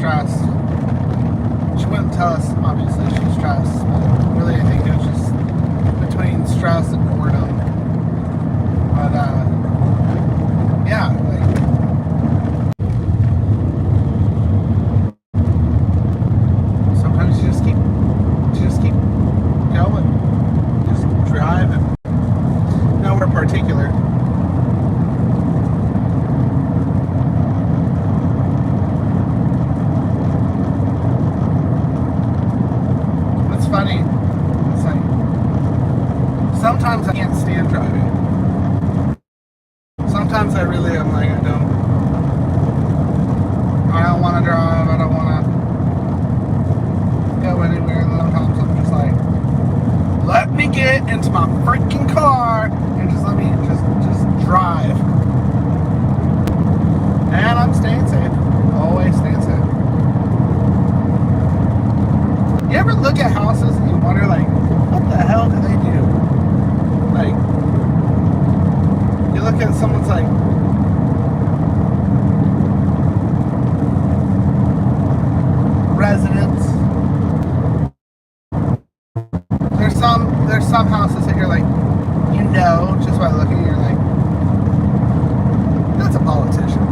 stressed. She wouldn't tell us, obviously, she's stressed. But really, I think it was just between stress and boredom. But, yeah, like, sometimes you just keep going. Just drive and nowhere particular. It's funny. It's like, sometimes I can't stand driving. Sometimes I really am like, I don't want to drive, I don't want to go anywhere, and sometimes I'm just like, let me get into my freaking car and just let me just drive. And I'm staying safe. Always staying safe. You ever look at houses and you wonder, like, what the hell do they do? Like, you look at someone's, like, residence. There's some houses that you're like, you know, just by looking, you're like, that's a politician.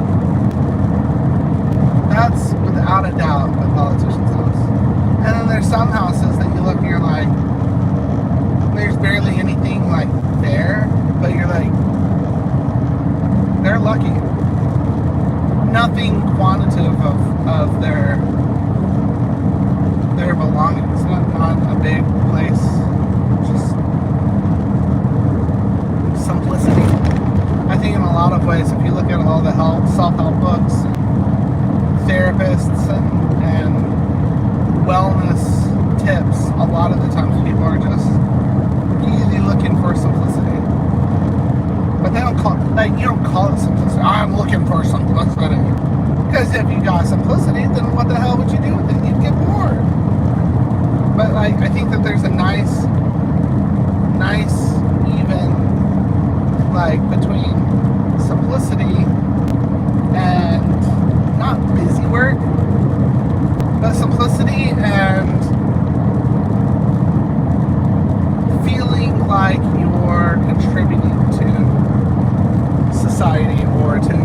That's without a doubt a politician's house. And then there's some houses that you look and you're like, there's barely anything like there, but you're like, they're lucky. Nothing quantitative of their belongings. Not a big place. Just simplicity. I think in a lot of ways, if you look at all the self-help books, therapists, and wellness tips, a lot of the times people are just really looking for simplicity. But they don't call it, like, you don't call it simplicity. I'm looking for simplicity. Because if you got simplicity, then what the hell would you do with it? You'd get bored. But, like, I think that there's a nice, even, like, between simplicity and not busy work, but simplicity and feeling like you're contributing to society or to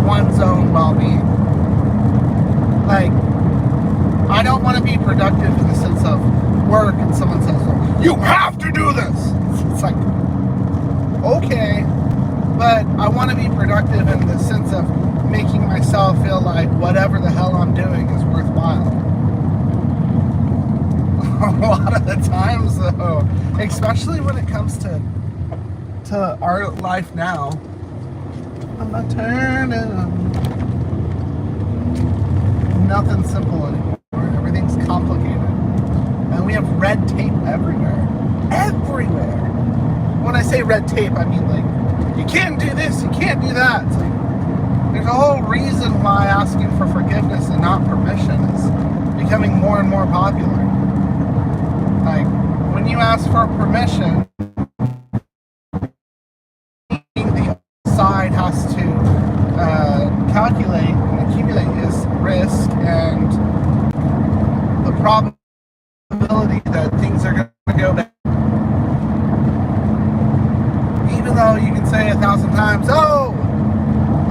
one's own well-being. Like, I don't want to be productive in the sense of work and someone says, well, you have to do this. It's like, okay, but I want to be productive in the sense of making myself feel like whatever the hell I'm doing is worthwhile. A lot of the times, though, especially when it comes to our life now, I'm not turning. Nothing's simple anymore. Everything's complicated. And we have red tape everywhere. Everywhere. When I say red tape, I mean, like, you can't do this, you can't do that. It's like, there's a whole reason why asking for forgiveness and not permission is becoming more and more popular. Like, when you ask for permission, the side has to calculate and accumulate his risk and the probability that things are going to go bad. Even though you can say 1,000 times, oh,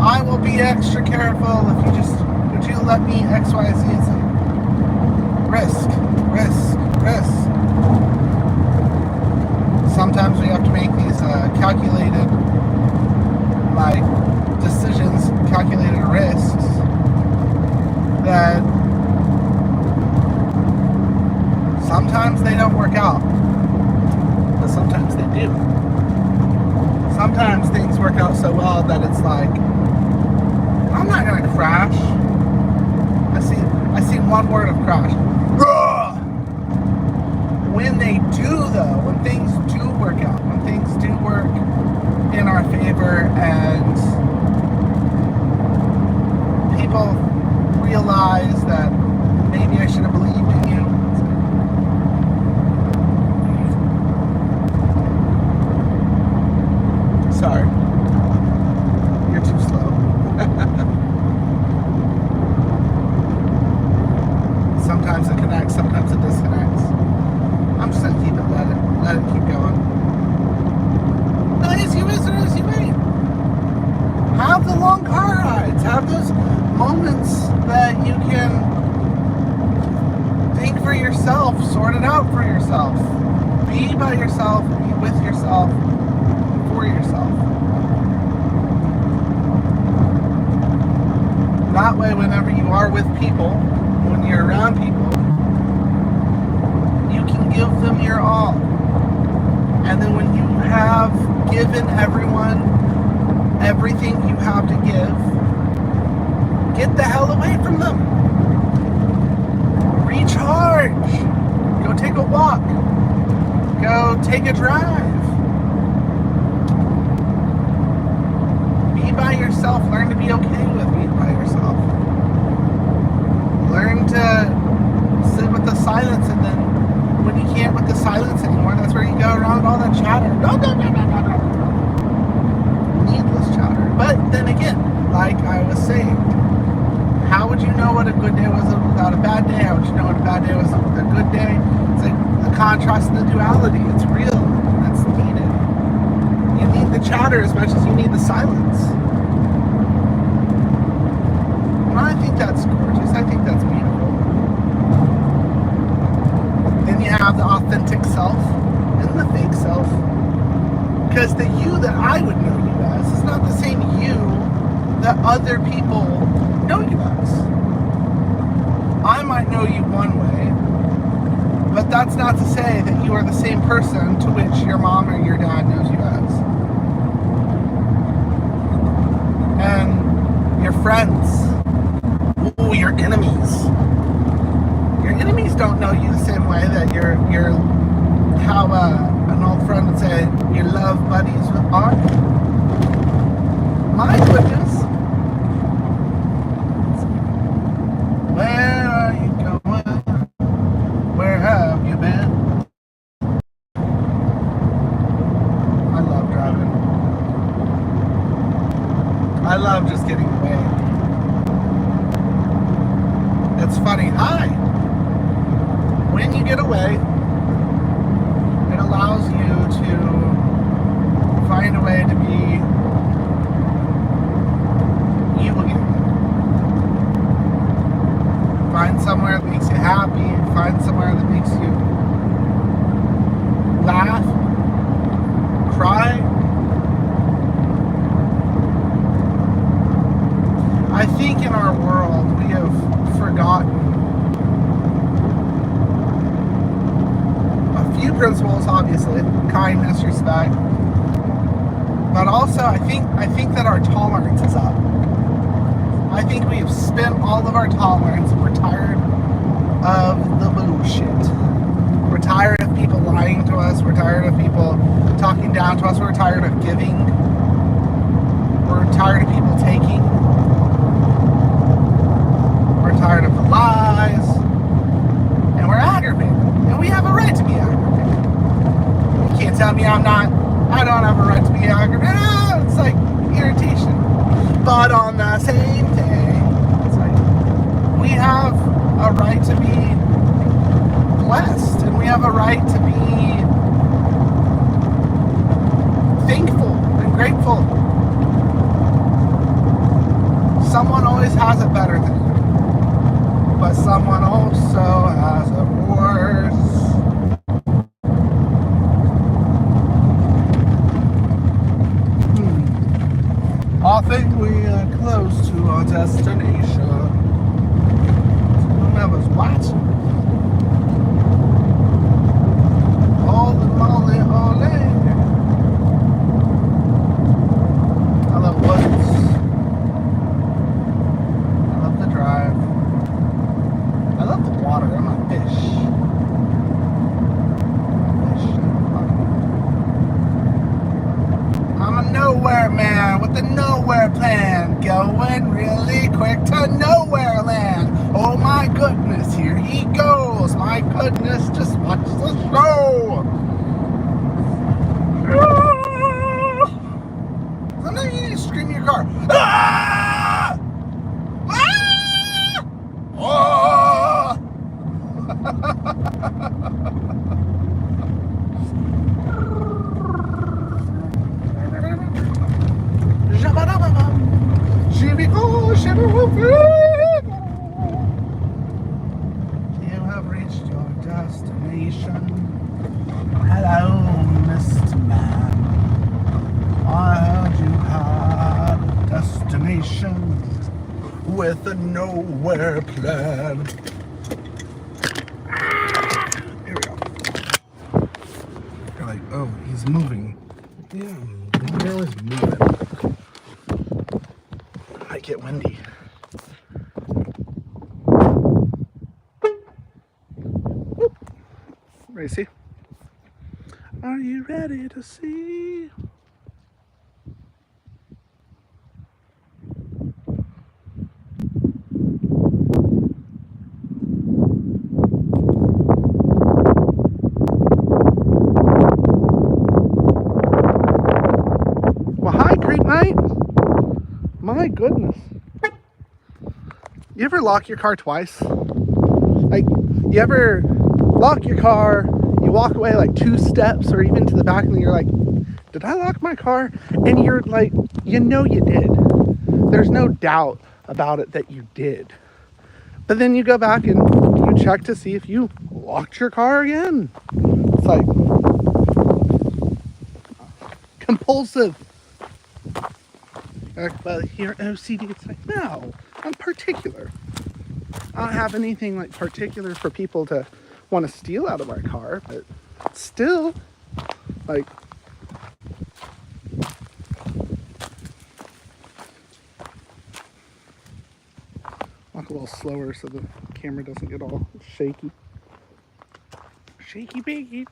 I will be extra careful if you just, would you let me X, Y, Z? It's like, risk. Sometimes we have to make these calculated, like, decisions, calculated risks that sometimes they don't work out, but sometimes they do. Sometimes things work out so well that it's like, I'm not gonna crash. I see one word of crash. When they do, though, when things do work out, when things do work in our favor and people realize that maybe I should have believed in you. Sorry. You're too slow. that you can think for yourself, sort it out for yourself, be by yourself, be with yourself, for yourself. That way, whenever you are with people, when you're around people, you can give them your all. And then when you have given everyone everything you have to give, get the hell away from them. Recharge. Go take a walk. Go take a drive. Be by yourself. Learn to be okay with being by yourself. Learn to sit with the silence, and then when you can't with the silence anymore, that's where you go around all that chatter. No. Needless chatter. But then again, like I was saying, how would you know what a good day was without a bad day? How would you know what a bad day was with a good day? It's like the contrast and the duality. It's real. That's needed. You need the chatter as much as you need the silence. And I think that's gorgeous. I think that's beautiful. Then you have the authentic self and the fake self. Because the you that I would know you as is not the same you that other people know you as. I might know you one way, but that's not to say that you are the same person to which your mom or your dad knows you as. And your friends, ooh, your enemies. Your enemies don't know you the same way that you're how an old friend would say, your love buddies are. My goodness. Where are you going? Where have you been? I love driving. I love just getting away. It's funny. When you get away, it allows you to find a way to be you again. Find somewhere that makes you happy. Find somewhere that makes you laugh, cry. I think in our world we have forgotten a few principles, obviously, kindness, respect, but also I think that our tolerance is up. I think we've spent all of our tolerance and we're tired of the bullshit. We're tired of people lying to us. We're tired of people talking down to us. We're tired of giving. We're tired of people taking. We're tired of the lies. And we're aggravated. And we have a right to be aggravated. You can't tell me I don't have a right to be aggravated. It's like irritation. But on the same day, it's like we have a right to be blessed, and we have a right to be thankful and grateful. Someone always has it better than you, but someone also has it worse. I think we are close to our destination. Whoever's watching. Holy moly, holy. I love woods. I love the drive. I love the water. I'm a fish. I'm a nowhere man with a nowhere plan, going really quick to nowhere land. Oh my goodness, here he goes. My goodness, just watch the show. Sometimes you need to scream in your car. Ah! Ah! Oh! with a nowhere plan. Here we go. You're like, oh, he's moving. Yeah, they're always moving. Might get windy. Ready to see? Are you ready to see? Well, hi, great night. My goodness. You ever lock your car twice? Like, you ever lock your car, you walk away like 2 steps or even to the back, and then you're like, did I lock my car? And you're like, you know you did. There's no doubt about it that you did. But then you go back and you check to see if you locked your car again. It's like compulsive. But here OCD, it's like, no, I'm particular. I don't have anything like particular for people to want to steal out of my car, but still, like, walk a little slower so the camera doesn't get all shaky. Shaky, bakey,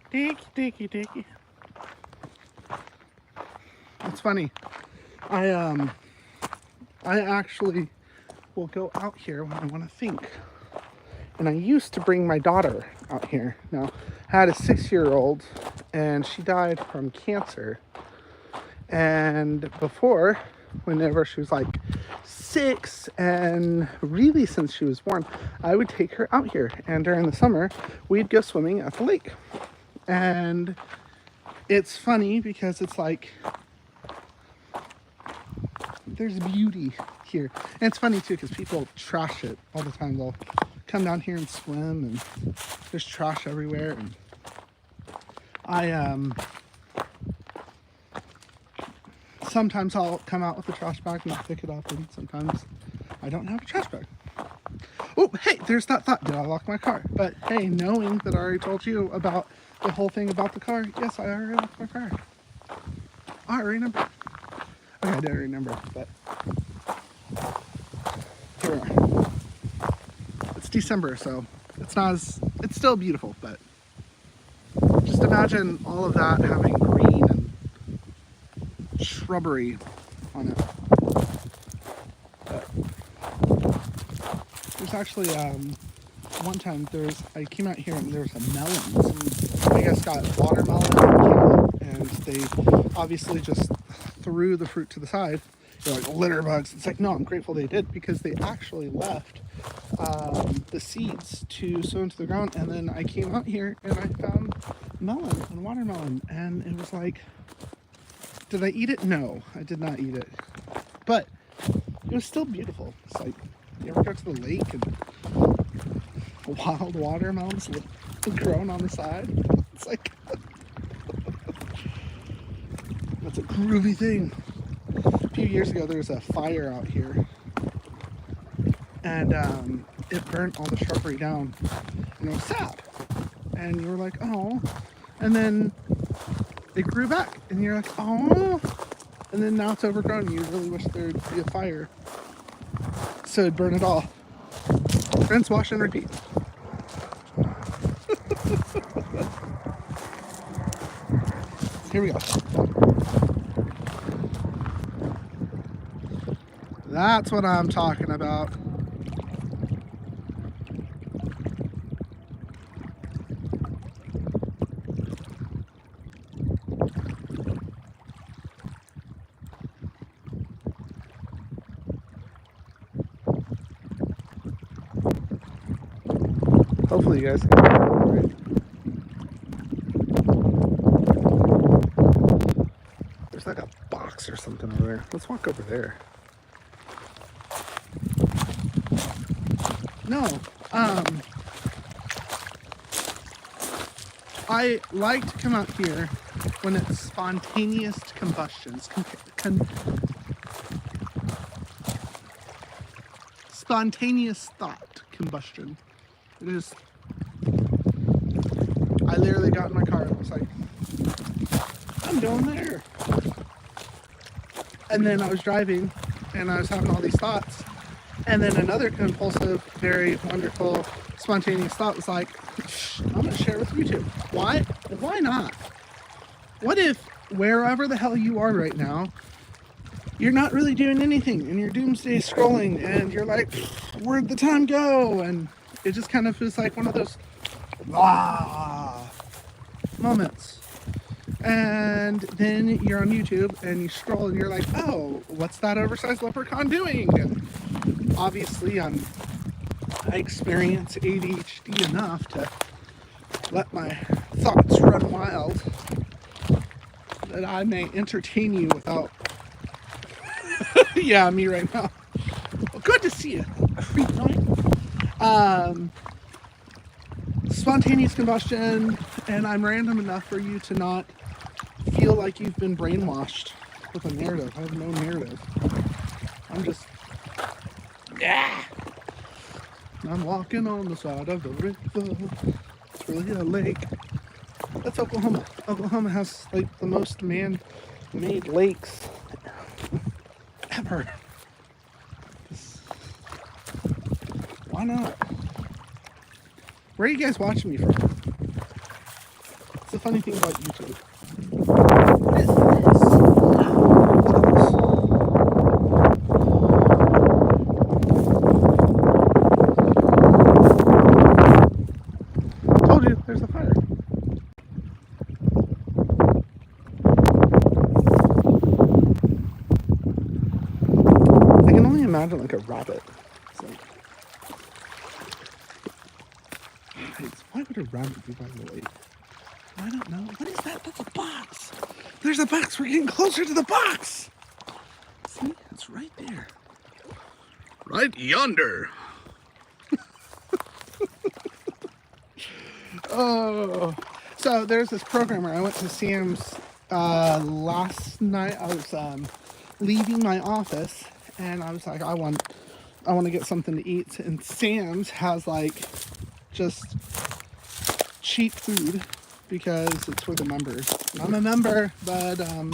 dicky, dicky. It's funny. I actually will go out here when I want to think. And I used to bring my daughter out here. Now, I had a 6-year-old, and she died from cancer. And before, whenever she was like 6, and really since she was born, I would take her out here. And during the summer, we'd go swimming at the lake. And it's funny because it's like, there's beauty here. And it's funny too because people trash it all the time. They'll come down here and swim, and there's trash everywhere. And sometimes I'll come out with a trash bag and I'll pick it up, and sometimes I don't have a trash bag. Oh, hey, there's that thought. Did I lock my car? But hey, knowing that I already told you about the whole thing about the car, yes, I already locked my car. I remember. Okay, I didn't remember, but here we are. It's December, so it's still beautiful, but just imagine all of that having green and shrubbery on it. But there's actually one time I came out here and there was a melon. I guess got watermelon, and they obviously just threw the fruit to the side. They're like litter bugs. It's like, no, I'm grateful they did, because they actually left the seeds to sow into the ground. And then I came out here and I found melon and watermelon, and it was like, did I eat it? No, I did not eat it, but it was still beautiful. It's like, you ever go to the lake and wild watermelons grown on the side? It's like, that's a groovy thing. A few years ago, there was a fire out here, and it burnt all the shrubbery down, and it was sad. And you were like, oh, and then it grew back, and you're like, oh, and then now it's overgrown. You really wish there'd be a fire, so it'd burn it all. Rinse, wash, and repeat. Here we go. That's what I'm talking about. Hopefully you guys can hear it. There's like a box or something over there. Let's walk over there. No, I like to come out here when it's spontaneous combustions. spontaneous thought combustion. It is. I literally got in my car and was like, I'm going there. And then I was driving and I was having all these thoughts. And then another compulsive, very wonderful, spontaneous thought was like, I'm going to share it with YouTube. Why? Why not? What if wherever the hell you are right now, you're not really doing anything and you're doomsday scrolling and you're like, where'd the time go? And it just kind of feels like one of those moments. And then you're on YouTube and you scroll and you're like, oh, what's that oversized leprechaun doing? And obviously I experience ADHD enough to let my thoughts run wild that I may entertain you without yeah, me right now. Well, good to see you. Freak night. Spontaneous combustion, and I'm random enough for you to not feel like you've been brainwashed with a narrative. I have no narrative. I'm just, yeah. I'm walking on the side of the river. It's really a lake. That's Oklahoma. Oklahoma has like the most man-made lakes ever. Why not? Where are you guys watching me from? It's the funny thing about YouTube. What is this? Told you, there's a fire. I can only imagine like a rabbit. Why would a rabbit be by the lake? I don't know. What is that? That's a box. There's a box. We're getting closer to the box. See? It's right there. Right yonder. Oh. So there's this programmer. I went to Sam's last night. I was leaving my office and I was like, I want to get something to eat. And Sam's has like just cheap food because it's for the members. I'm a member, but yeah,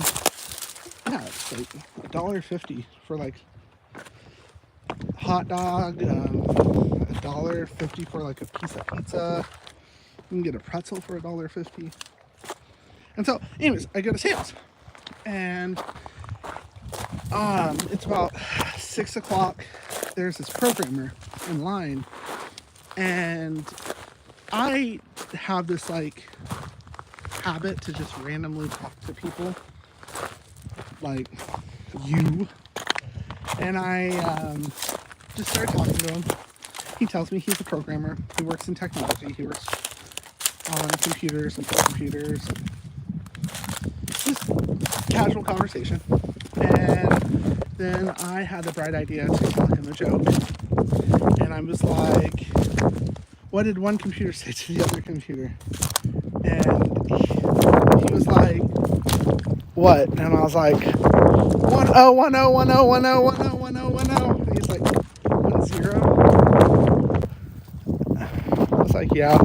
it's like $1.50 for like hot dog, $1.50 for like a piece of pizza. You can get a pretzel for $1.50. And so, anyways, I go to Sam's, and it's about 6 o'clock. There's this programmer in line, and I have this like habit to just randomly talk to people like you, and I just started talking to him. He tells me he's a programmer. He works in technology. He works on computers and computers. Just casual conversation. And then I had the bright idea to tell him a joke. And I was like, what did one computer say to the other computer? And he was like, what? And I was like, 10101010101010. And he's like, 10? I was like, yeah.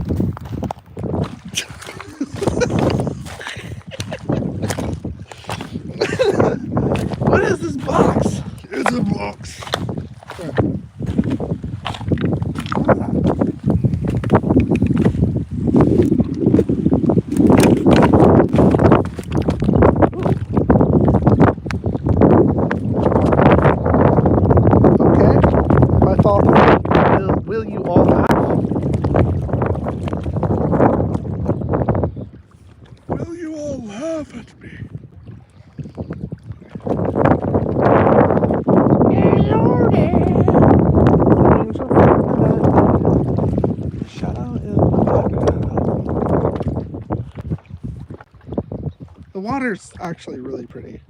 What is this box? It's a box. Will you all laugh? Will you all laugh at me? The water's actually really pretty.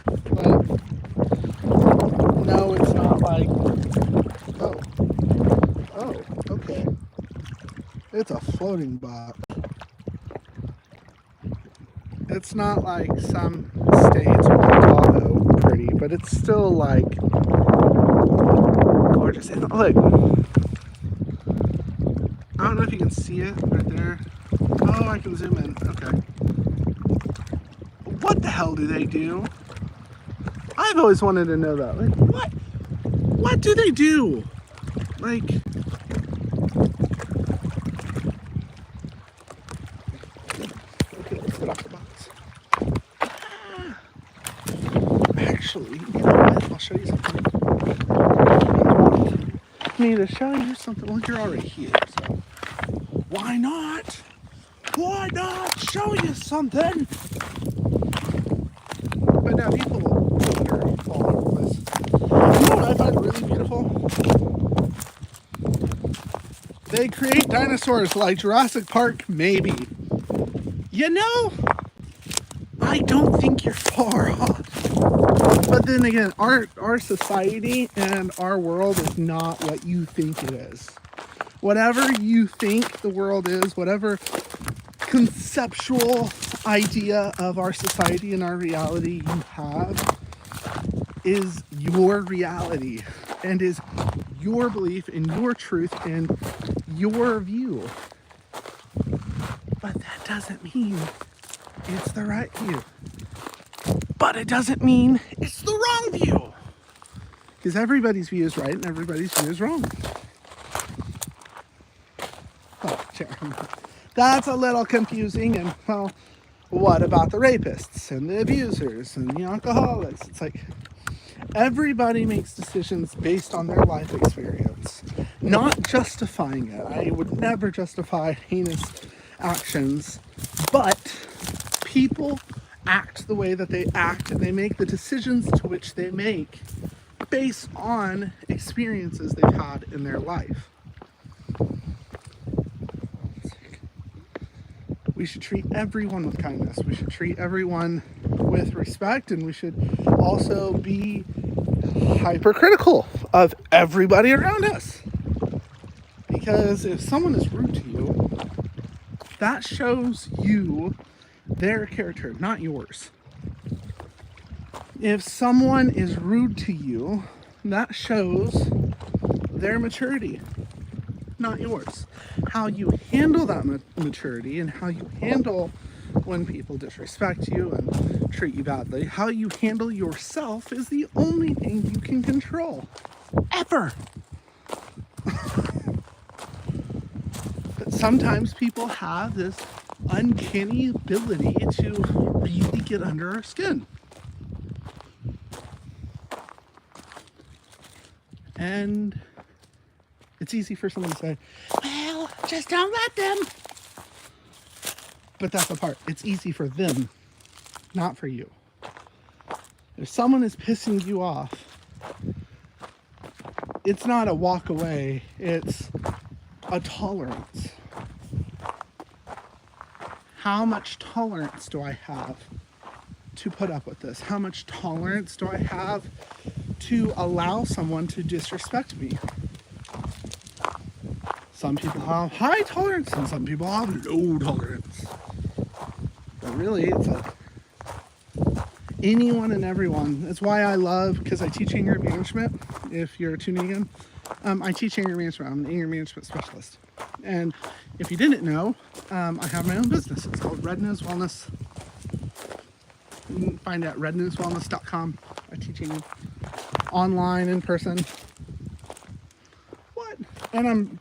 But no, it's not like, oh, okay. It's a floating box. It's not like some states or Tahoe pretty, but it's still like Look. I don't know if you can see it right there. Oh, I can zoom in. Okay. What the hell do they do? I've always wanted to know that. Like, what? What do they do? Like, okay, let's get off the box. Actually, you know what? I'll show you something. I need to show you something. Well, you're already here, so why not? Why not show you something? But now people are all over this. You know what I find really beautiful? They create dinosaurs like Jurassic Park, maybe. You know, I don't think you're far off. But then again, our society and our world is not what you think it is. Whatever you think the world is, whatever conceptual idea of our society and our reality you have, is your reality and is your belief and your truth and your view. But that doesn't mean it's the right view. But it doesn't mean it's the wrong view. Because everybody's view is right and everybody's view is wrong. Oh, Sharon. That's a little confusing. And, well, what about the rapists and the abusers and the alcoholics? It's like everybody makes decisions based on their life experience, not justifying it. I would never justify heinous actions, but people act the way that they act and they make the decisions to which they make based on experiences they've had in their life. We should treat everyone with kindness. We should treat everyone with respect, and we should also be hypercritical of everybody around us. Because if someone is rude to you, that shows you their character, not yours. If someone is rude to you, that shows their maturity, not yours. How you handle that maturity and how you handle when people disrespect you and treat you badly, how you handle yourself is the only thing you can control. Ever. But sometimes people have this uncanny ability to really get under our skin. And it's easy for someone to say, well, just don't let them. But that's the part. It's easy for them, not for you. If someone is pissing you off, it's not a walk away. It's a tolerance. How much tolerance do I have to put up with this? How much tolerance do I have to allow someone to disrespect me? Some people have high tolerance and some people have low tolerance. But really, it's like anyone and everyone. That's why I love, because I teach anger management. If you're tuning in, I teach anger management. I'm an anger management specialist. And if you didn't know, I have my own business. It's called Red Nose Wellness. You can find it at rednosewellness.com. I teach anger online, in person. What? And I'm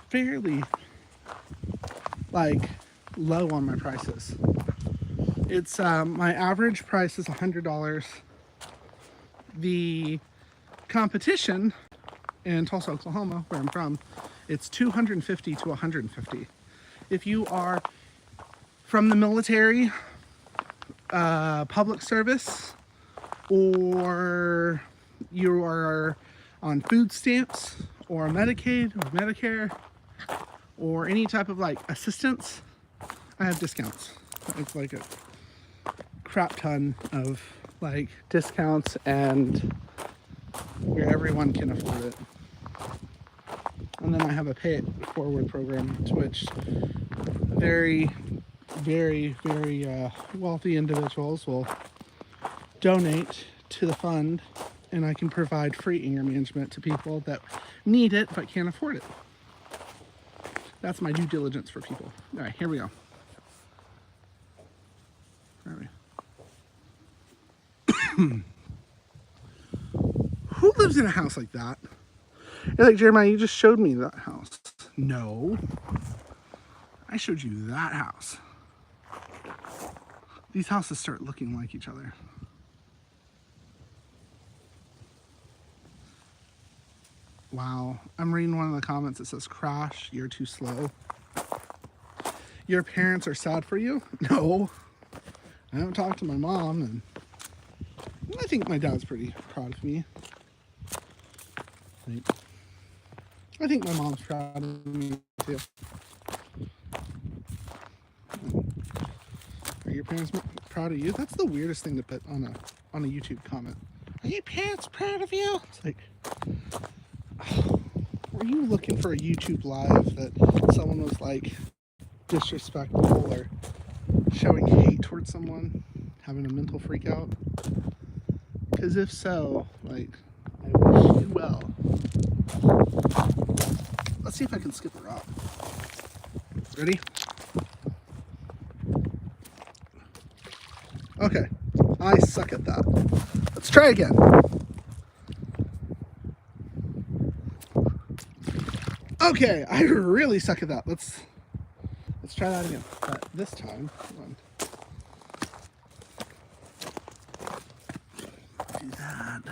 fairly low on my prices. It's my average price is $100. The competition in Tulsa, Oklahoma, where I'm from, it's $250 to $150. If you are from the military, public service, or you are on food stamps or Medicaid or Medicare or any type of assistance, I have discounts. It's like a crap ton of discounts, and where everyone can afford it. And then I have a pay it forward program to which very, very, very wealthy individuals will donate to the fund and I can provide free anger management to people that need it but can't afford it. That's my due diligence for people. All right, here we go. All right. Who lives in a house like that? You're like, Jeremiah, you just showed me that house. No, I showed you that house. These houses start looking like each other. Wow, I'm reading one of the comments that says, crash, you're too slow. Your parents are sad for you? No, I haven't talked to my mom, and I think my dad's pretty proud of me. I think my mom's proud of me too. Are your parents proud of you? That's the weirdest thing to put on a YouTube comment. Are your parents proud of you? It's like, were you looking for a YouTube live that someone was like disrespectful or showing hate towards someone, having a mental freak out? Because if so, like, I wish you well. Let's see if I can skip her up. Ready? Okay, I suck at that. Let's try again. Okay, I really suck at that. Let's try that again. But this time, hold on. Do that.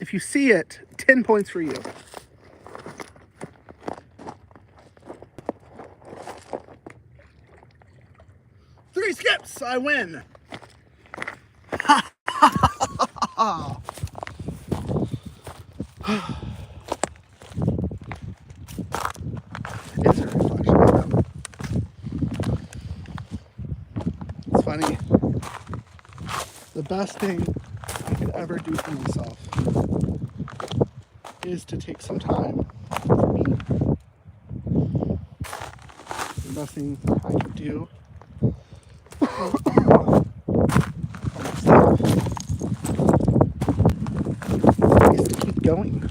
If you see it, 10 points for you. 3 skips, I win. It's a reflection of them. It's funny. The best thing I could ever do for myself is to take some time for me. The best thing I can do for myself is to keep going.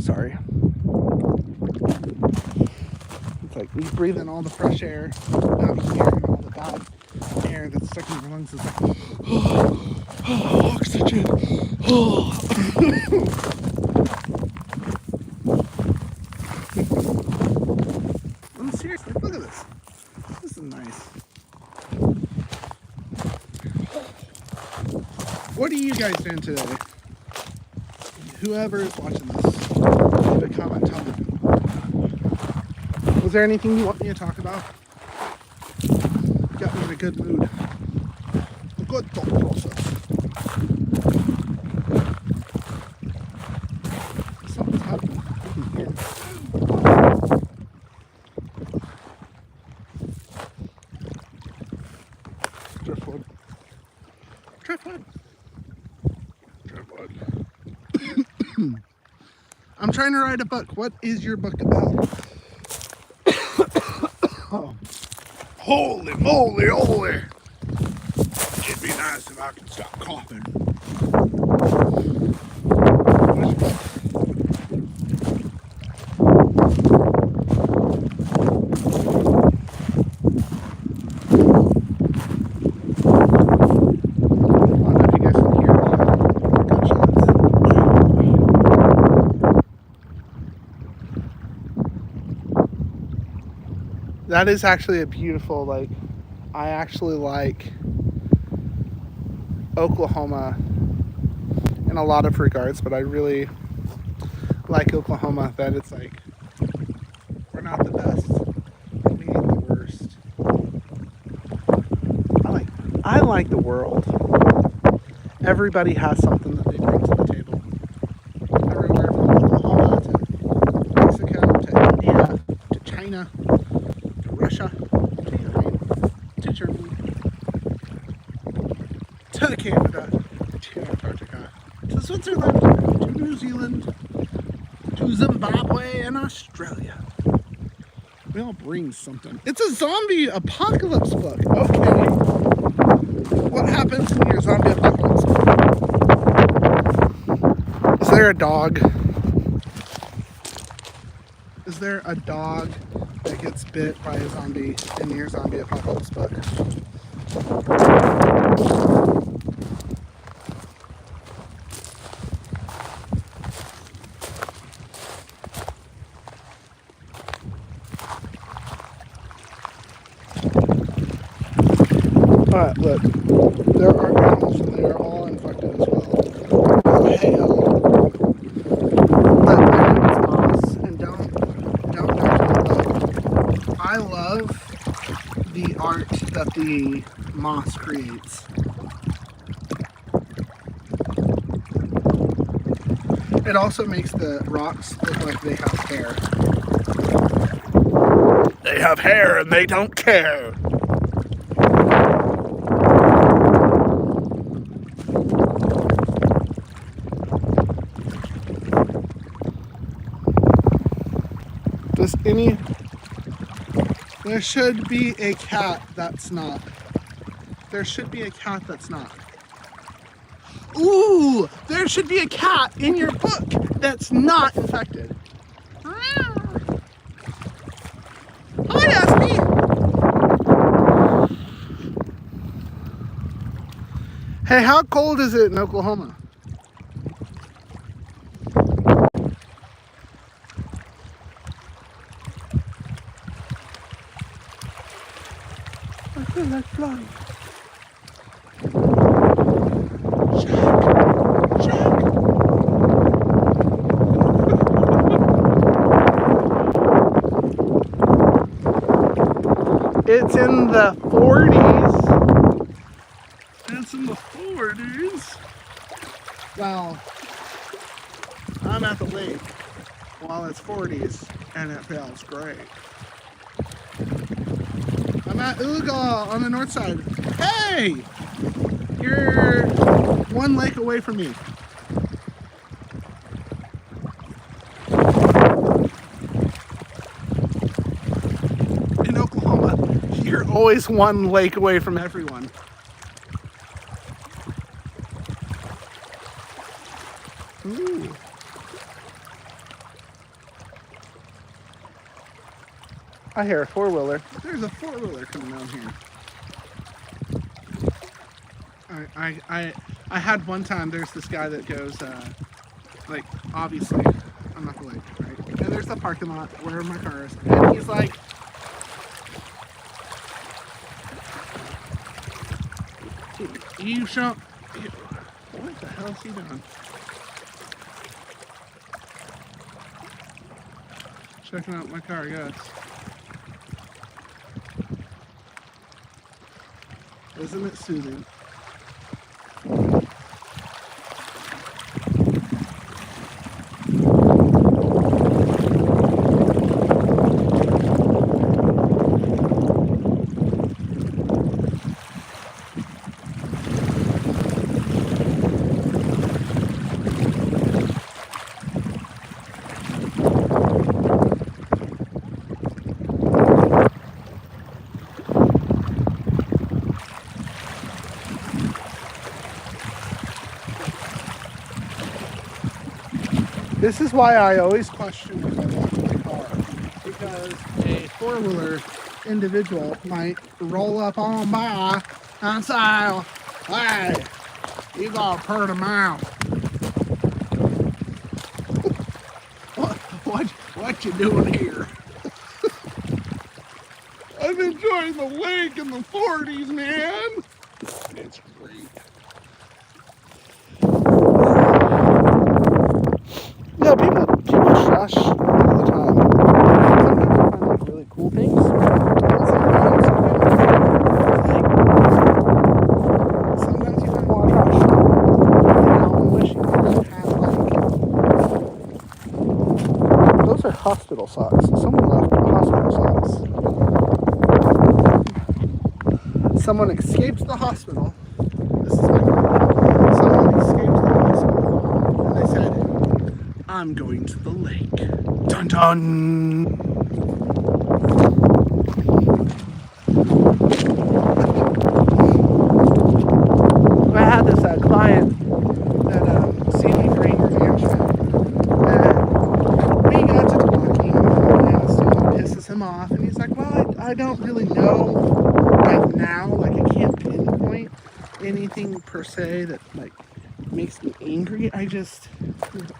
Sorry. It's like we breathe in all the fresh air out here and all the bad air that's stuck in your lungs. It's like, oh, oxygen. Oh. I'm serious. Look at this. This is nice. What are you guys doing today? Whoever is watching this, leave a comment, tell me. Was there anything you want me to talk about? Got me in a good mood. A good thought process. Something's happening here. Driftwood. Driftwood. Driftwood. I'm trying to write a book. What is your book about? Oh. Holy moly, holy! It'd be nice if I could stop coughing. That is actually a beautiful, like, I actually like Oklahoma in a lot of regards, but I really like Oklahoma that it's like, we're not the best, we ain't the worst. I like the world. Everybody has something that they bring to the table. Everywhere from Oklahoma to Mexico to India to China. Russia, to Ukraine, to Germany, to Canada, to Antarctica, to Switzerland, to New Zealand, to Zimbabwe and Australia. We all bring something. It's a zombie apocalypse book. Okay. What happens in your zombie apocalypse book? Is there a dog? Is there a dog that gets bit by a zombie in your zombie apocalypse book? Alright, look. There are animals and they are all infected as well. Oh, hey, look, my name is Moss, and don't I love the art that the moss creates. It also makes the rocks look like they have hair. They have hair and they don't care. Does any... There should be a cat that's not. There should be a cat that's not. Ooh! There should be a cat in your book that's not infected. Hi, Aspie! Hey, how cold is it in Oklahoma? I feel like flying. Jack! It's in the 40s. It's in the 40s. Well, I'm at the lake while it's 40s and it feels great. I'm at Uga on the north side. Hey! You're one lake away from me. In Oklahoma, you're always one lake away from everyone. Ooh. I hear a four-wheeler. There's a four-wheeler coming down here. I had one time, there's this guy that goes, like, obviously, I'm not the lake, right? And there's the parking lot where my car is. And he's like, you show, what the hell is he doing? Checking out my car, yes. Isn't it soothing? This is why I always question if I watch my car, because a four-wheeler individual might roll up on by and say, hey, you got a pretty mouth. What you doing here? I'm enjoying the lake in the 40s, man. It's great. Yeah, people shush all the time. Sometimes you find like really cool things. And sometimes you find a lot of trash. And I wish you could have like. Those are hospital socks. Someone left hospital socks. Someone escaped the hospital. This is my car. Someone escaped the hospital. And they said, I'm going to the lake. Dun dun! like, well, I don't really know right now. Like, I can't pinpoint anything per se that like makes me angry.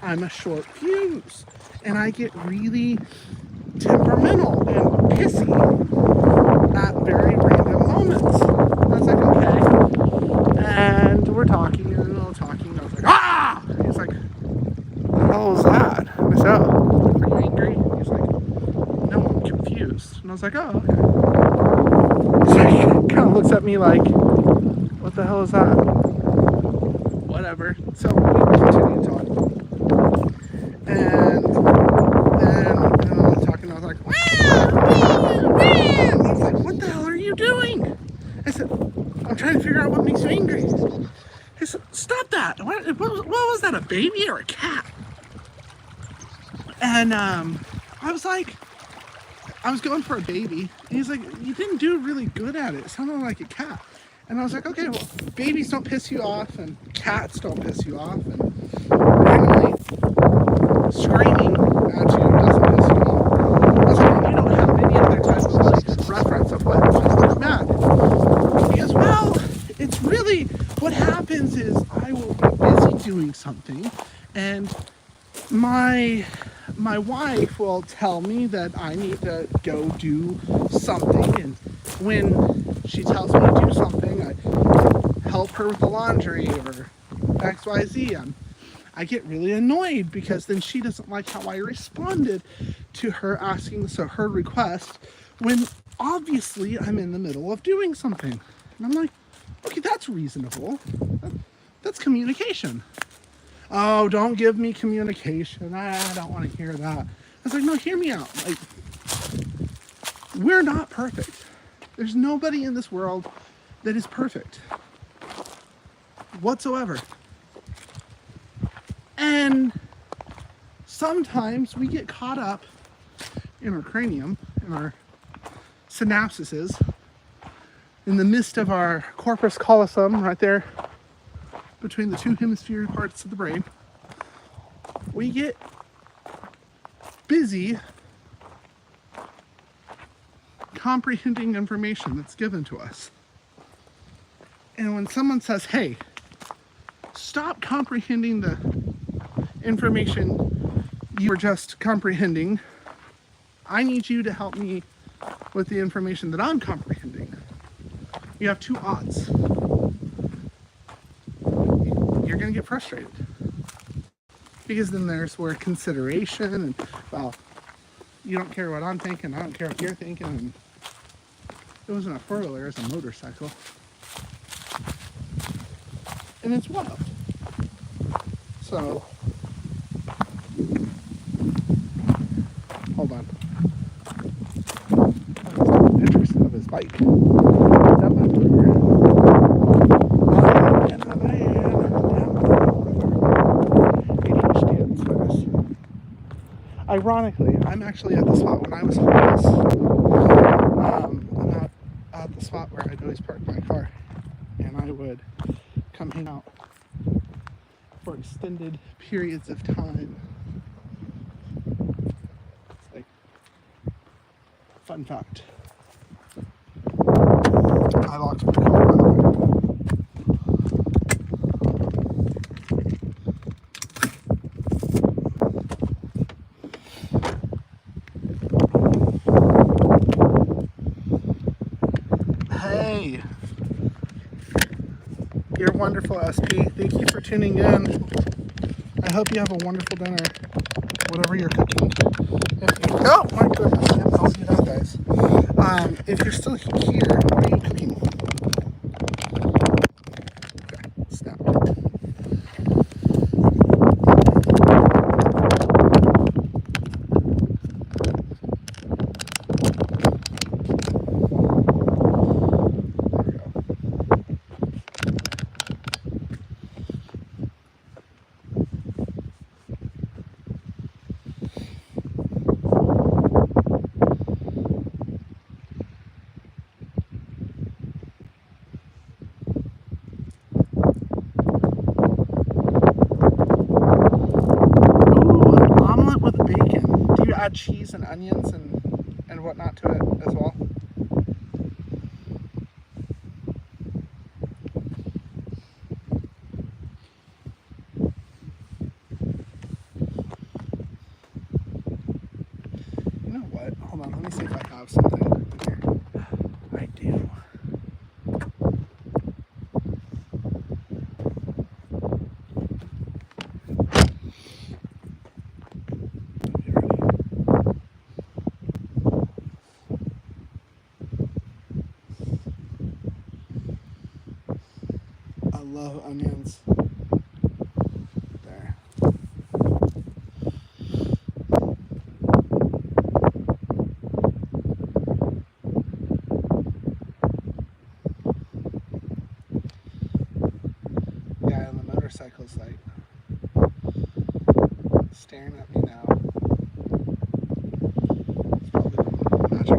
I'm a short fuse, and I get really temperamental and pissy at very random moments. I was like, okay. And we're talking and talking. I was like, ah! He's like, what the hell was that? And I said, oh, are you angry? He's like, no, I'm confused. And I was like, oh, okay. He's like, kind of looks at me like, what the hell is that? Whatever. So we continue talking. And then I was talking, I was like, he's like, what the hell are you doing? I said, I'm trying to figure out what makes you angry. He said, stop that. What was that, a baby or a cat? And I was like, I was going for a baby. And he's like, you didn't do really good at it. It sounded like a cat. And I was like, okay, well, babies don't piss you off, and cats don't piss you off, and randomly screaming at you doesn't piss you off. I was like, you don't have any other type of like reference of what makes you mad. Because, well, it's really, what happens is I will be busy doing something, and my wife will tell me that I need to go do something, and when she tells me to do something, I help her with the laundry or XYZ. I get really annoyed because then she doesn't like how I responded to her asking her request when obviously I'm in the middle of doing something. And I'm like, okay, that's reasonable. That's communication. Oh, don't give me communication. I don't want to hear that. I was like, no, hear me out. Like, we're not perfect. There's nobody in this world that is perfect whatsoever. And sometimes we get caught up in our cranium, in our synapses, in the midst of our corpus callosum, right there between the two hemispheric parts of the brain. We get busy comprehending information that's given to us. And when someone says, hey, stop comprehending the information you were just comprehending, I need you to help me with the information that I'm comprehending. You have two odds. You're going to get frustrated. Because then there's where consideration and, well, you don't care what I'm thinking, I don't care what you're thinking. And it wasn't a 4-wheeler, it was a motorcycle. And it's wild. So, hold on. I'm interested of his bike. Down by the river. Ironically, I'm actually at the spot when I was homeless. I'm at the spot where I'd always park my car, and I would come hang out for extended periods of time. It's like, fun fact. I locked my car, by the way. Hey, you're wonderful, SP. Thank you for tuning in. I hope you have a wonderful dinner, whatever you're cooking. Oh my goodness, I didn't tell you that, guys. If you're still here, what are you cooking? Okay, snap. Add cheese and onions and whatnot to it as well. have something here. I do. I love onions. There. Guy on the motorcycle's like staring at me now. It's probably magic.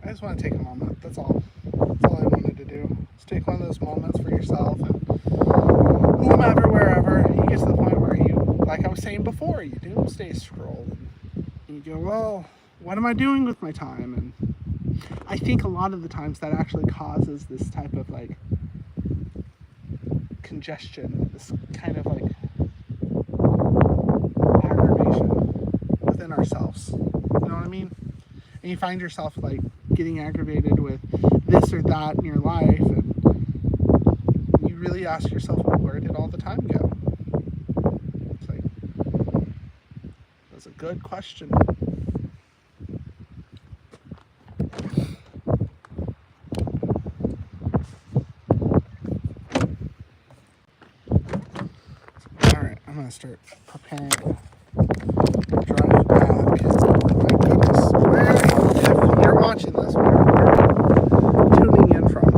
I just want to take a moment. That's all. That's all I wanted to do. Just take one of those moments for yourself and whomever, wherever. You get to the point where you, like I was saying before, you doom stay scroll. And you go, well, what am I doing with my time? And I think a lot of the times that actually causes this type of like congestion, this kind of like aggravation within ourselves. You know what I mean? And you find yourself like getting aggravated with this or that in your life, and you really ask yourself, well, where did all the time go? It's like, that's a good question. Alright, I'm gonna start preparing to drive back. My goodness, if you're watching this, where you're tuning in from.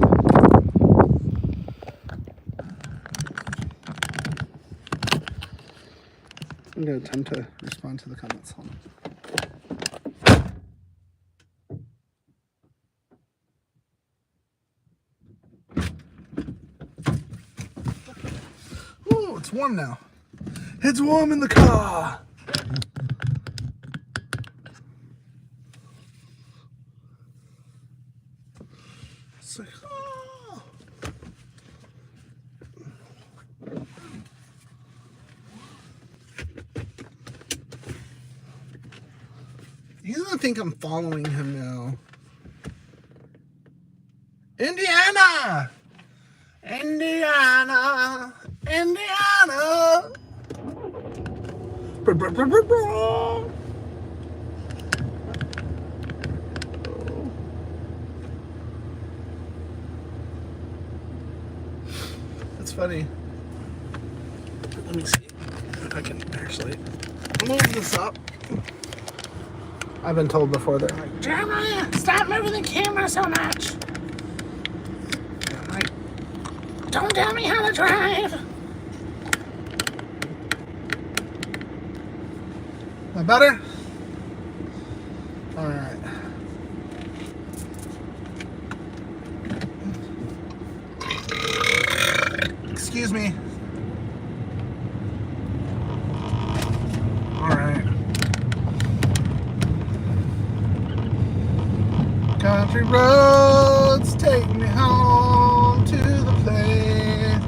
I'm going to attempt to respond to the comments. Hold on. Ooh, it's warm now. It's warm in the car. It's like, oh. He's gonna think I'm following him now. Indiana! Indiana! Indiana! That's funny. Let me see if I can actually move this up. I've been told before, they're like, Jeremiah, stop moving the camera so much. And I'm like, don't tell me how to drive. Am I better? All right. Excuse me. All right. Country roads take me home to the place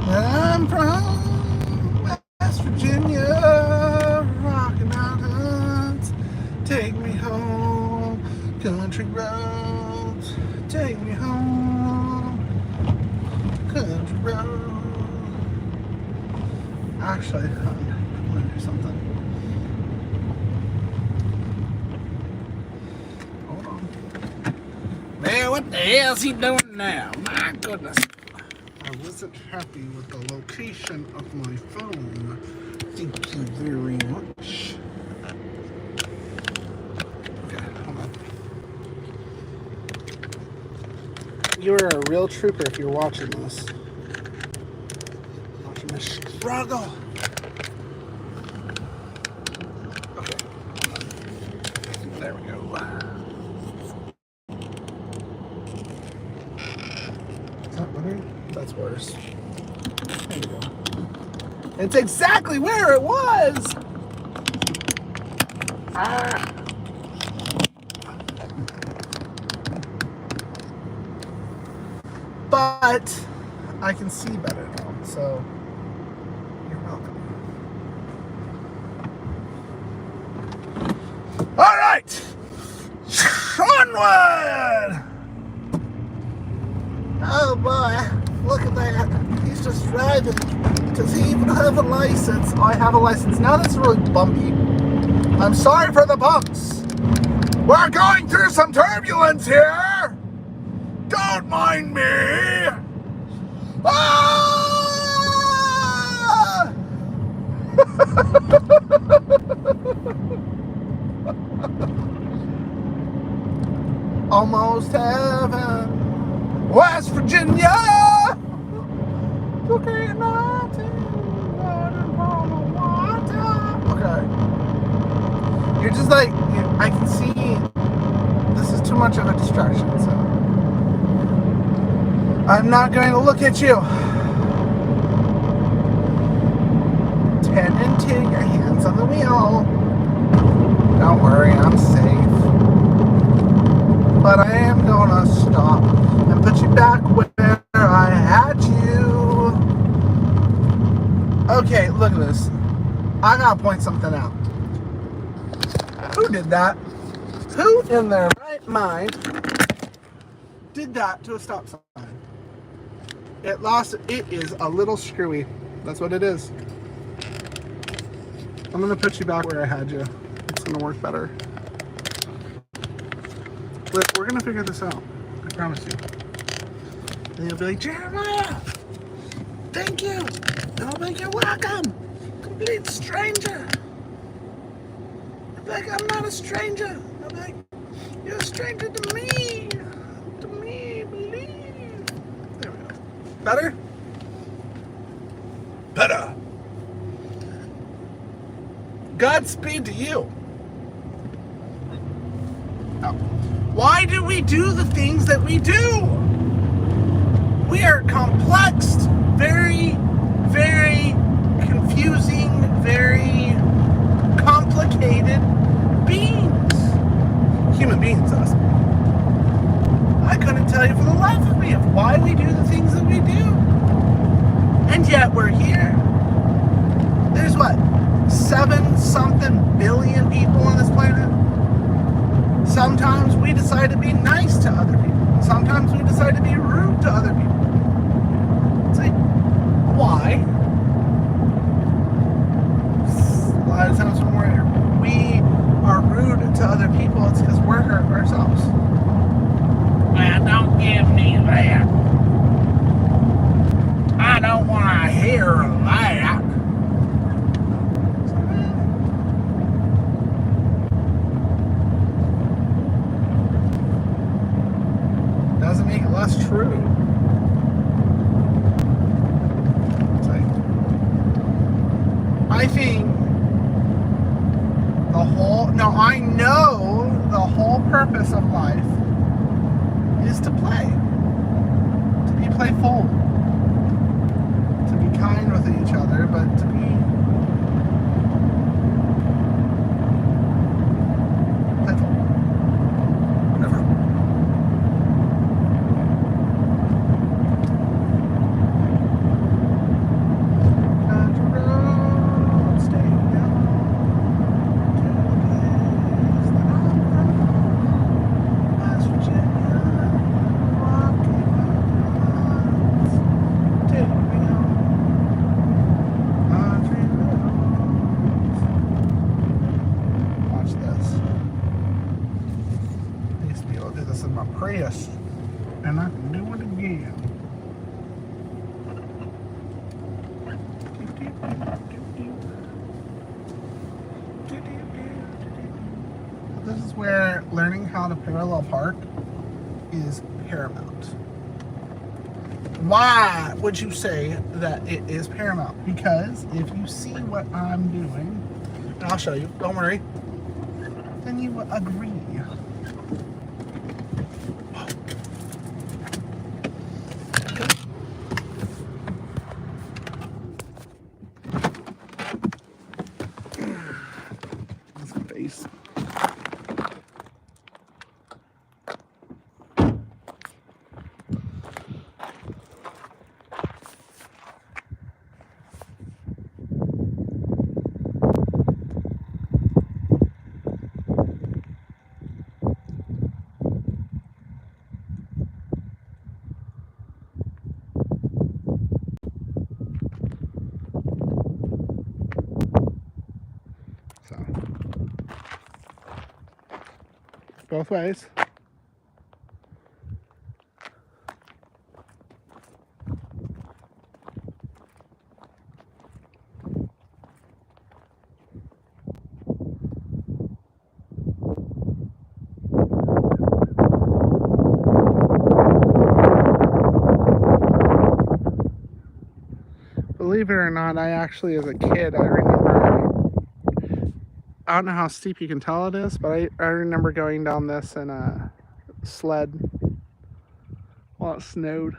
that I'm from, West Virginia, Rocky Mountains. Take me home, country roads. Take me home, country roads. Actually, I'm gonna do something. Hold on. Man, what the hell's he doing now? My goodness. I wasn't happy with the location of my phone. Thank you very much. Okay, hold on. You're a real trooper if you're watching this. Watching me struggle. Okay. There we go. Is that better? That's worse. There we go. It's exactly where it was! Ah. But I can see better now, so you're welcome. right. Onward. Oh boy, look at that. He's just driving. Does he even have a license? Oh, I have a license. Now that's really bumpy. I'm sorry for the bumps. We're going through some turbulence here. Don't mind me. Ah! Almost heaven, West Virginia. Okay, you're just like, I can see this is too much of a distraction, so I'm not going to look at you. 10 and 2, your hands on the wheel. Don't worry, I'm safe. But I am going to stop and put you back where I had you. Okay, look at this. I gotta point something out. Who did that? Who in their right mind did that to a stop sign? It is a little screwy. That's what it is. I'm gonna put you back where I had you. It's gonna work better. We're gonna figure this out. I promise you. And you'll be like, Jeremiah, thank you. And I'll be like, you're welcome. Complete stranger. I'll be like, I'm not a stranger. I'll be like, you're a stranger to me. To me, believe. There we go. Better? Better. Godspeed to you. Oh. Why do we do the things that we do? We are complex, very, very confusing, very complicated beings. Human beings, us. I couldn't tell you for the life of me of why we do the things that we do. And yet we're here. There's what? 7-something billion people on this planet. Sometimes we decide to be nice to other people. Sometimes we decide to be rude to other people. It's like, why? A lot of times when we are rude to other people, it's because we're hurt ourselves. Well, don't give me that. I don't want to hear that. Doesn't make it less true. It's like, I think I know the whole purpose of life is to play. To be playful. To be kind with each other, but to be playful. Whatever. Prius, and I can do it again. This is where learning how to parallel park is paramount. Why would you say that it is paramount? Because if you see what I'm doing, and I'll show you, don't worry, then you will agree. Face. Both ways. Believe it or not, I actually, as a kid, I don't know how steep you can tell it is, but I remember going down this in a sled while it snowed.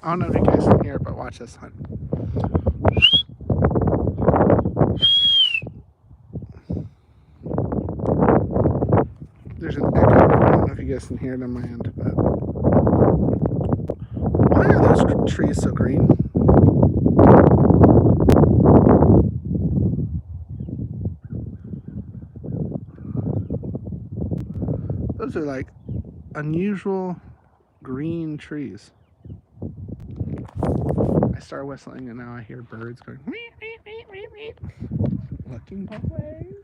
I don't know if you guys can hear it, but watch this one. There's an echo. I don't know if you guys can hear it on my end, but why are those trees so green? Those are like unusual green trees. I start whistling and now I hear birds going looking both ways.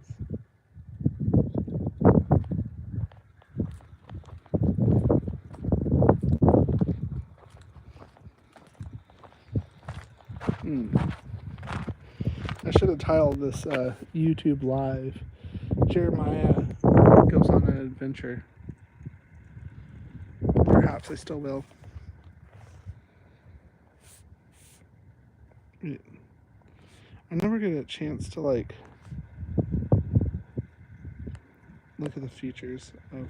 I should have titled this YouTube Live, Jeremiah Goes on an Adventure. Perhaps I still will. I never get a chance to like look at the features of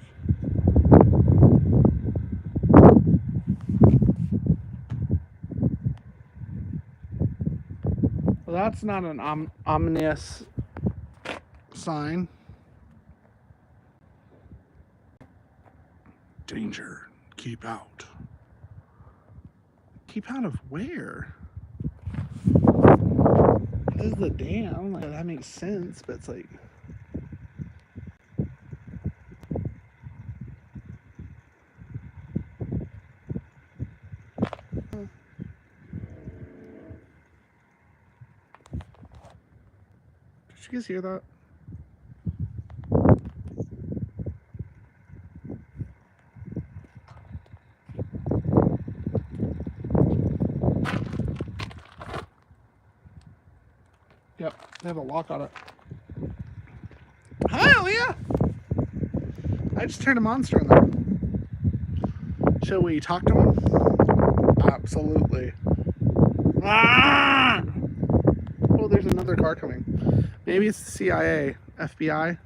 well, that's not an ominous sign. Danger, keep out. Keep out of where? This is the dam. Like, that makes sense, but it's like did you guys hear that? Yep, they have a lock on it. Hi, Aaliyah! I just turned a monster on them. Shall we talk to him? Absolutely. Ah! Oh, there's another car coming. Maybe it's the CIA, FBI.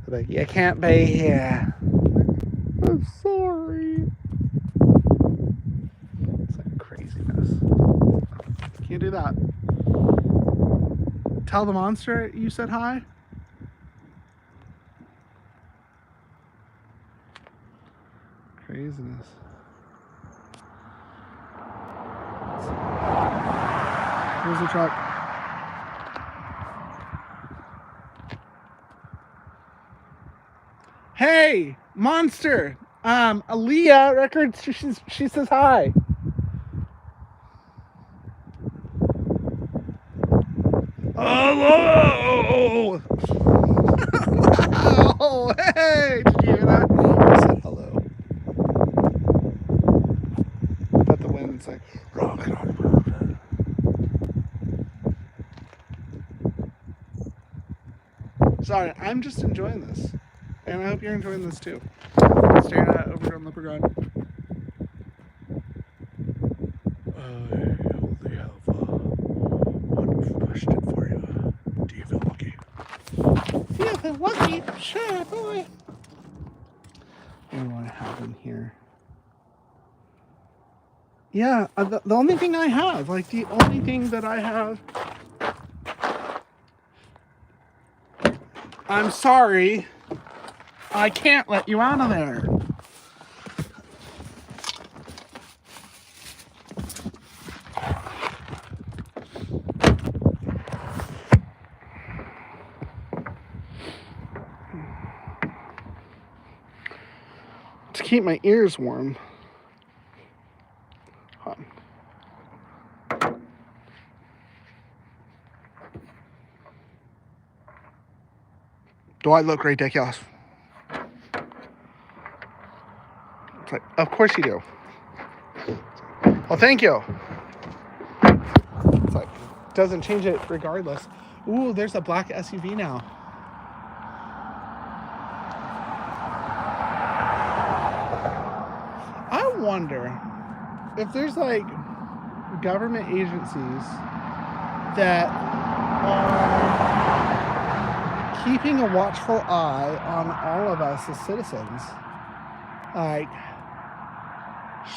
They're like, you can't be here. I'm sorry. It's like craziness. Can't do that. Tell the monster you said hi. Craziness. Here's the truck. Hey, monster. Aaliyah records. She says hi. Hello. Oh, hey! Did you hear that? I said hello. But the wind's like. Sorry, I'm just enjoying this. And I hope you're enjoying this too. Staring at overgrown leprechaun. I only have one question for you. Do you feel lucky? Yeah, feel lucky? Sure, boy. What do I have in here? Yeah, the only thing I have, like the only thing that I have. I'm sorry. I can't let you out of there. keep my ears warm. Hold on. Do I look ridiculous? It's like, of course you do. Well, thank you. It's like, doesn't change it regardless. Ooh, there's a black SUV now. I wonder if there's like government agencies that are keeping a watchful eye on all of us as citizens. Like,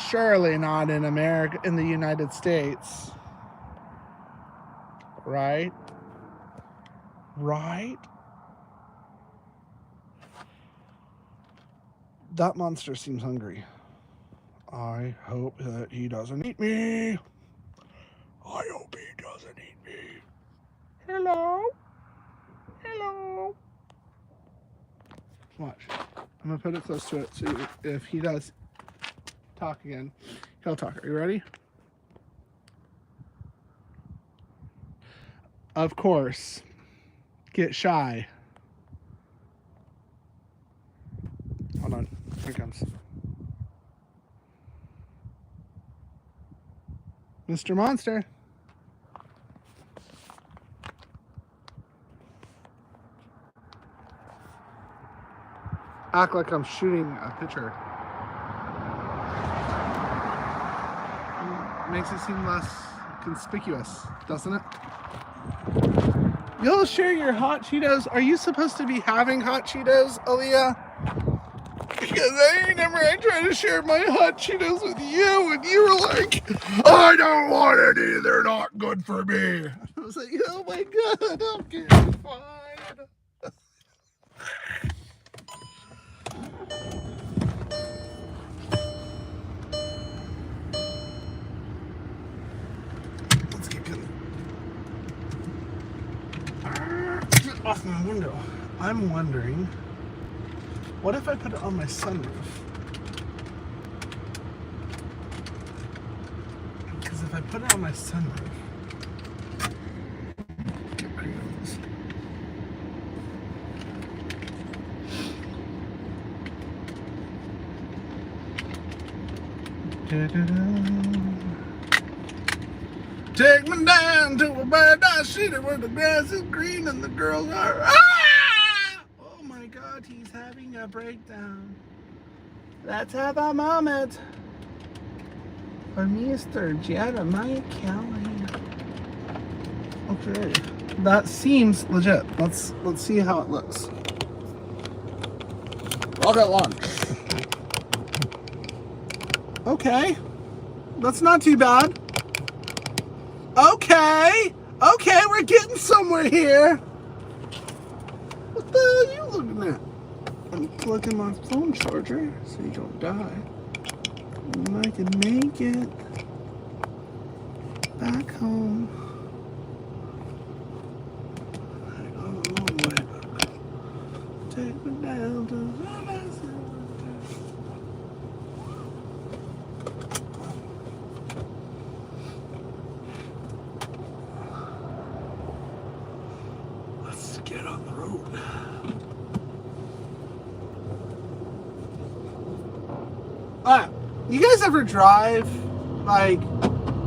surely not in America, in the United States. Right? Right? That monster seems hungry. I hope that he doesn't eat me. I hope he doesn't eat me. Hello? Hello? Watch. I'm going to put it close to it so if he does talk again, he'll talk. Are you ready? Of course. Get shy. Hold on. Here it comes. Mr. Monster. Act like I'm shooting a picture. Makes it seem less conspicuous, doesn't it? You'll share your hot Cheetos. Are you supposed to be having hot Cheetos, Aaliyah? Because I tried to share my hot Cheetos with you, and you were like, I don't want any, they're not good for me. I was like, oh my God, okay, fine. Let's get good. Get off my window. I'm wondering, what if I put it on my sunroof? Because if I put it on my sunroof, get rid of this. Take me down to a paradise city where the grass is green and the girls are. Oh my God, he's having a breakdown. Let's have a moment for Mr. Jeremiah Callihan. Okay, that seems legit. Let's see how it looks. Rocket launch. Okay, that's not too bad. Okay, we're getting somewhere here. What the hell are you looking at? I'm plugging my phone charger so you don't die. And I can make it back home. Take me down to the get on the road. You guys ever drive, like,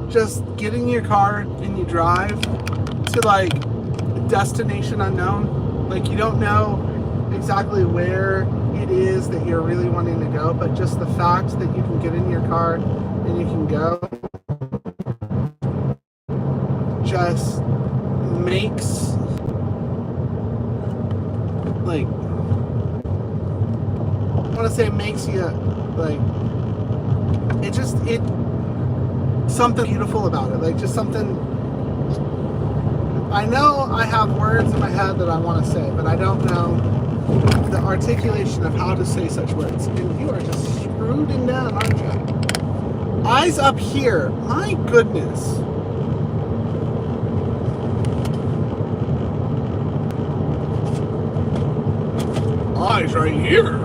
just get in your car and you drive to, like, a destination unknown? Like, you don't know exactly where it is that you're really wanting to go, but just the fact that you can get in your car and you can go just makes, like, I want to say makes you, like, it something beautiful about it, like, just something. I know I have words in my head that I want to say, but I don't know the articulation of how to say such words. And you are just screwing down, aren't you? Eyes up here, my goodness. Eyes right here.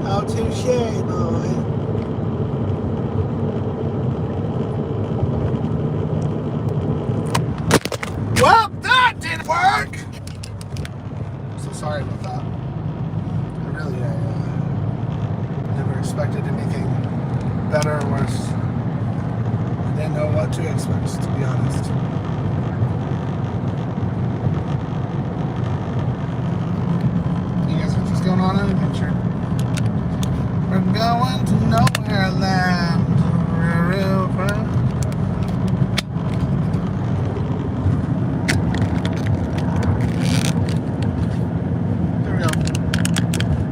How Oh, touche, boy. Well, that didn't work. I'm so sorry about that. I really, never expected anything better or worse. I didn't know what to expect, to be honest. You guys are just going on an adventure. We're going to nowhere land. There we go.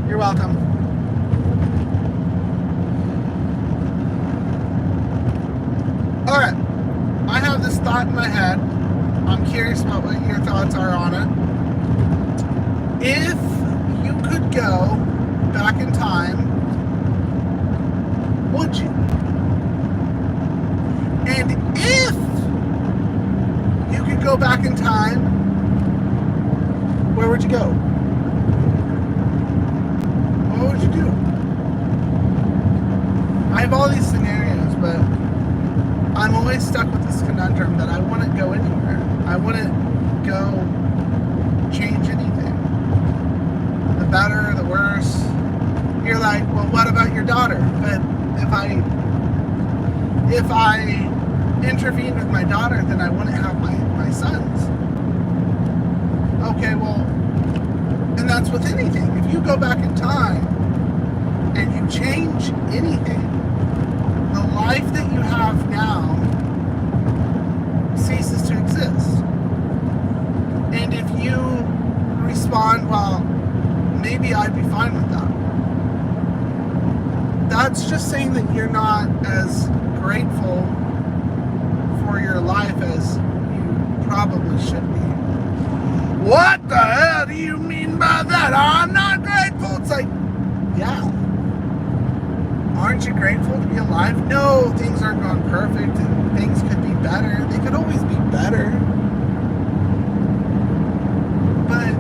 You're welcome. Alright. I have this thought in my head. I'm curious about what your thoughts are on it. If you could go back in time, would you? And if you could go back in time, where would you go? What would you do? I have all these scenarios, but I'm always stuck with this conundrum that I wouldn't go anywhere. I wouldn't go change anything. The better, the worse. You're like, well, what about your daughter? But if I intervened with my daughter, then I wouldn't have my sons. Okay, well, and that's with anything. If you go back in time and you change anything, the life that you have now ceases to exist. And if you respond, well, maybe I'd be fine with that. That's just saying that you're not as grateful for your life as you probably should be. What the hell do you mean by that? I'm not grateful. It's like, yeah. Aren't you grateful to be alive? No, things aren't going perfect and things could be better. They could always be better. But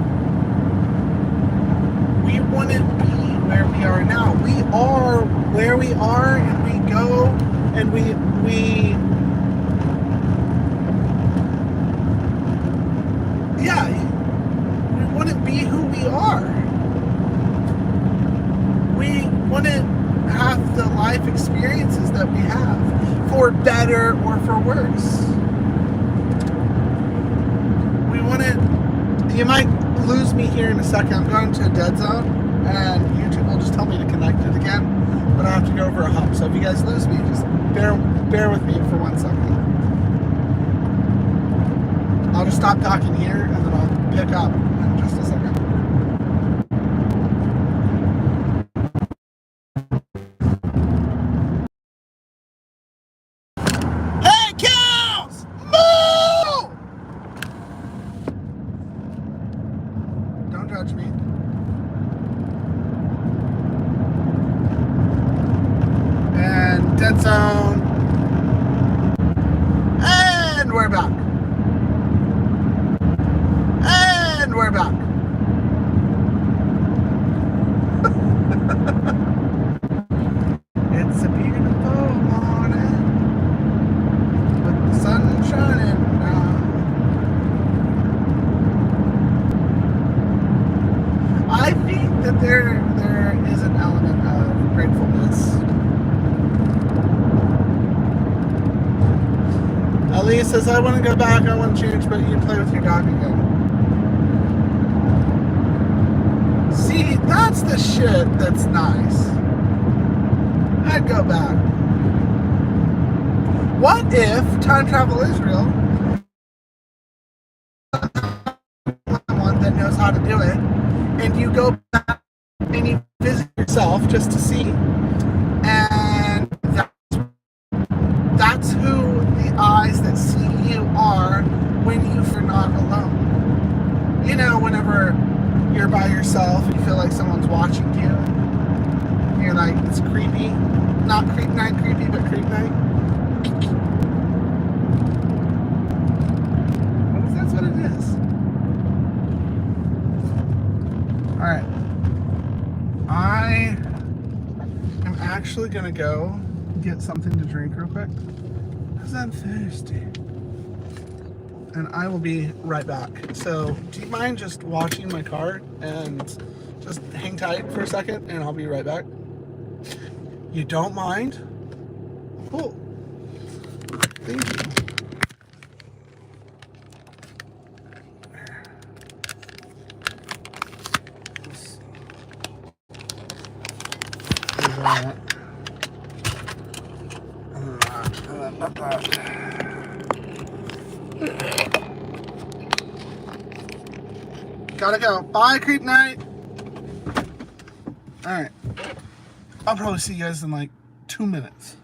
we wouldn't be where we are now. We are where we are, and we go and we wouldn't be who we are. We wouldn't have the life experiences that we have, for better or for worse. We wouldn't. You might lose me here in a second. I'm going to a dead zone, and YouTube will just tell me to connect it again. But I have to go over a hump. So if you guys lose me, just bear with me for 1 second. I'll just stop talking here, and then I'll pick up in just a second. Hey, cows! Moo! Don't judge me. And dead zone. And we're back. And we're back. It's a beautiful morning with the sun shining down. I think that there is an element of gratefulness. Elise says, I want to go back, I want to change, but you play with your dog again. See, that's the shit that's nice. I'd go back. What if time travel is real? Someone that knows how to do it, and you go back and you visit yourself just to see, and that's who the eyes that see you are when you're not alone. You know, whenever you're by yourself and you feel like someone's watching you, you're like, it's creepy. Not creep night creepy, but creep night. That's what it is. Alright. actually gonna go get something to drink real quick because I'm thirsty. And I will be right back. So do you mind just watching my car and just hang tight for a second and I'll be right back? You don't mind? Cool. Thank you. Gotta go. Bye, Creep Night. Alright. I'll probably see you guys in like 2 minutes.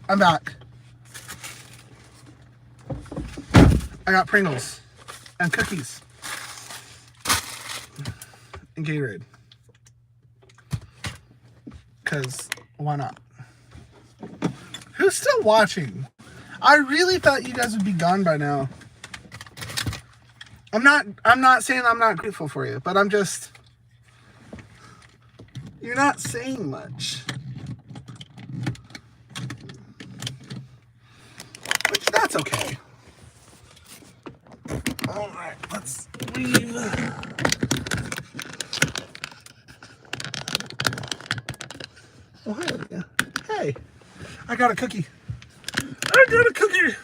I'm back. I got Pringles and cookies and Gatorade. Because why not? Who's still watching? I really thought you guys would be gone by now. I'm not saying I'm not grateful for you, but I'm just, you're not saying much. Which that's okay. All right, let's leave. Oh, hi, Olivia. Hey, I got a cookie. I got a cookie.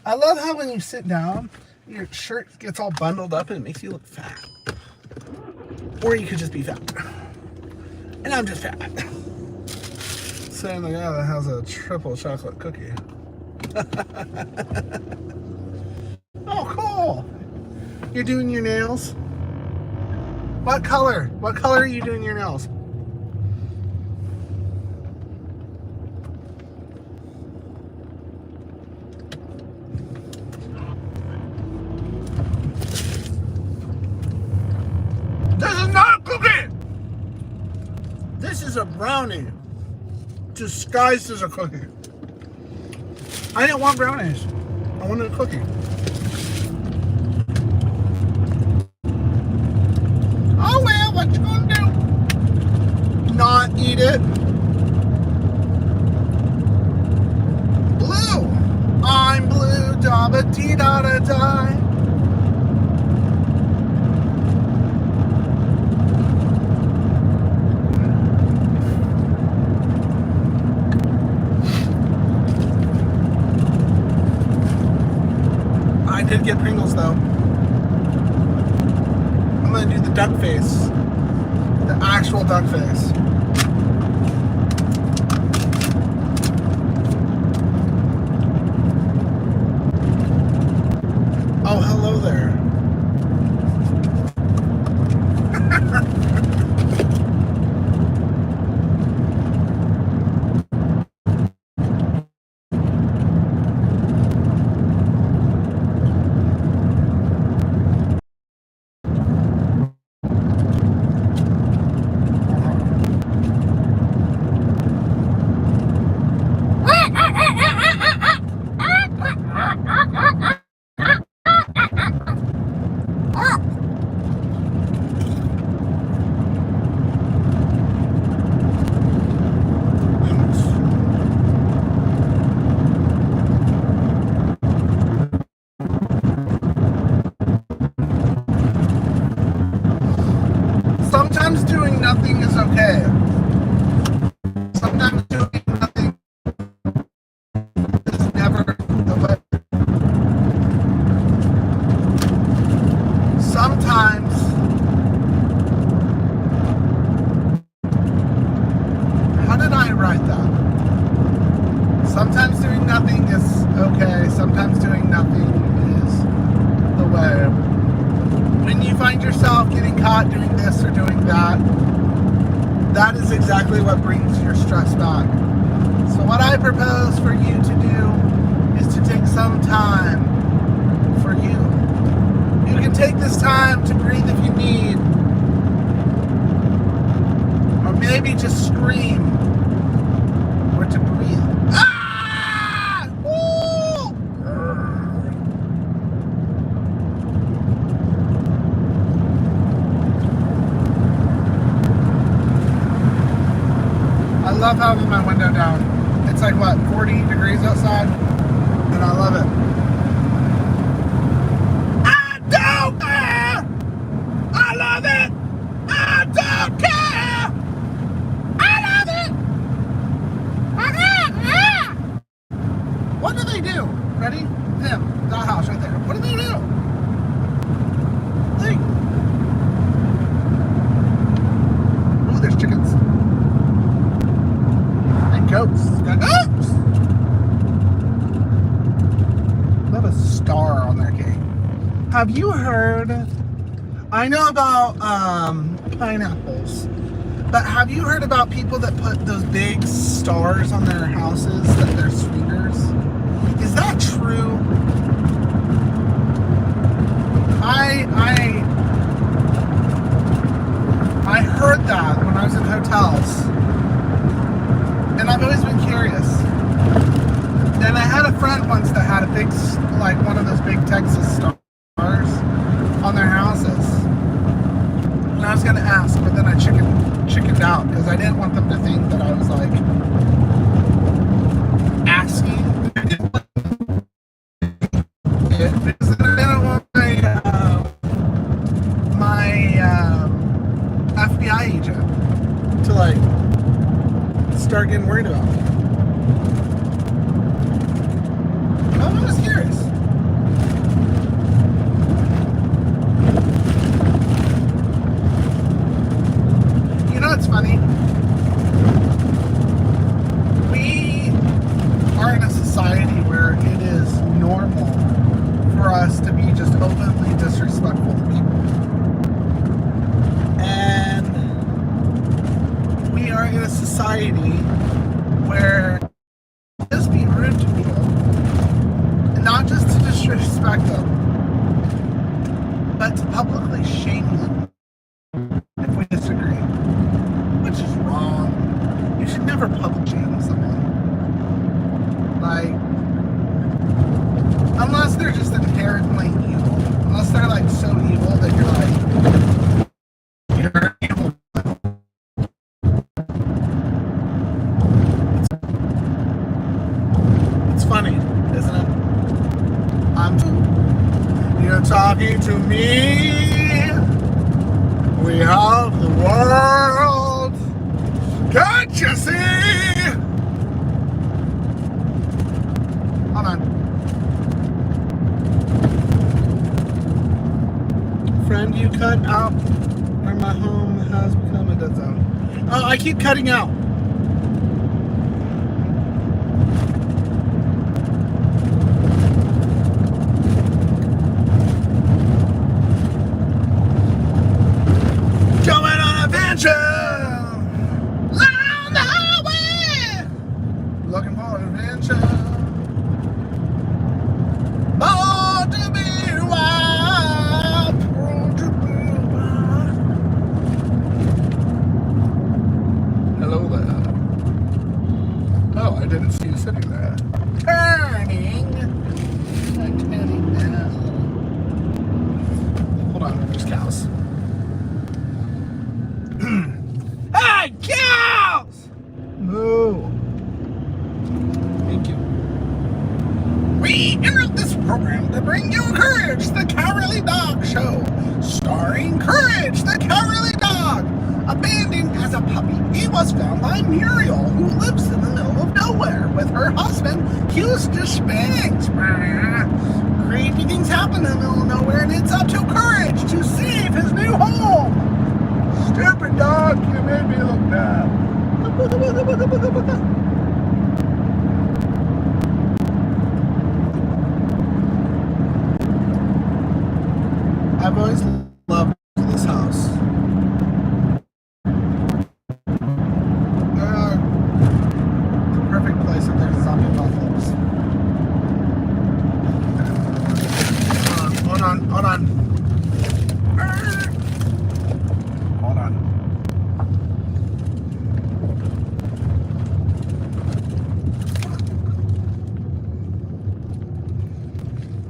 I love how when you sit down, your shirt gets all bundled up and it makes you look fat. Or you could just be fat. And I'm just fat. Saying the guy that has a triple chocolate cookie. Oh, cool. You're doing your nails? What color? What color are you doing your nails? This is not a cookie! This is a brownie disguised as a cookie. I didn't want brownies. I wanted a cookie. Oh well, what you gonna do? Not eat it? Blue. I'm blue, da ba dee da da die. I did get Pringles though. I'm gonna do the duck face. The actual duck face. Oh, hello there. Sometimes doing nothing is okay. Sometimes doing nothing is never the way. Sometimes how did I write that? Sometimes doing nothing is okay. Sometimes doing nothing is the way. When you find yourself getting caught doing this or doing that, that is exactly what brings your stress back. So what I propose for you to do is to take some time for you. You can take this time to breathe if you need, or maybe just scream, or to breathe. Ah! Woo! I love having my window down. It's like, what, 40 degrees outside? And I love it. I don't care! I love it! I don't care! I love it! What do they do? Ready? Them. That house right there. What do they do? Like, oh, there's chickens. Goats. Got goats! They have a star on their cake. Have you heard? I know about pineapples, but have you heard about people that put those big stars on their houses that they're sweeteners? Is that true? I heard that when I was in hotels. And I've always been curious. And I had a friend once that had a big, like one of those big Texas stars on their houses. And I was going to ask, but then I chickened out because I didn't want them to think that I was like asking. Because I didn't want my FBI agent to like start getting worried about me. I'm just curious. You know what's funny? society where just be rude to people, and not just to disrespect them, but to publicly shame them if we disagree, which is wrong. You should never public shame someone. Like, unless they're just inherently evil. Unless they're like so evil that you're like, you're evil. It's funny, isn't it? You're talking to me. We have the world. Can't you see? Hold on. Friend, you cut out where my home has become a dead zone. Oh, I keep cutting out. Going on adventure! Along the highway! Looking for adventure. Born to be wild. Born to be wild. Hello there. Oh, I didn't see you sitting there. Turning. I'm turning now. Hold on, there's cows. Hey, cows! Moo. Thank you. We interrupt this program to bring you Courage, the Cowardly Dog Show, starring Courage, the Cowardly Dog. Abandoned as a puppy, he was found by Muriel, who lives in the middle of nowhere with her husband, Houston Spanks. Creepy things happen in the middle of nowhere, and it's up to Courage to save his new home. Stupid dog, you made me look bad. I've always loved this house. The perfect place if there's a zombie apocalypse. Hold on. Hold on.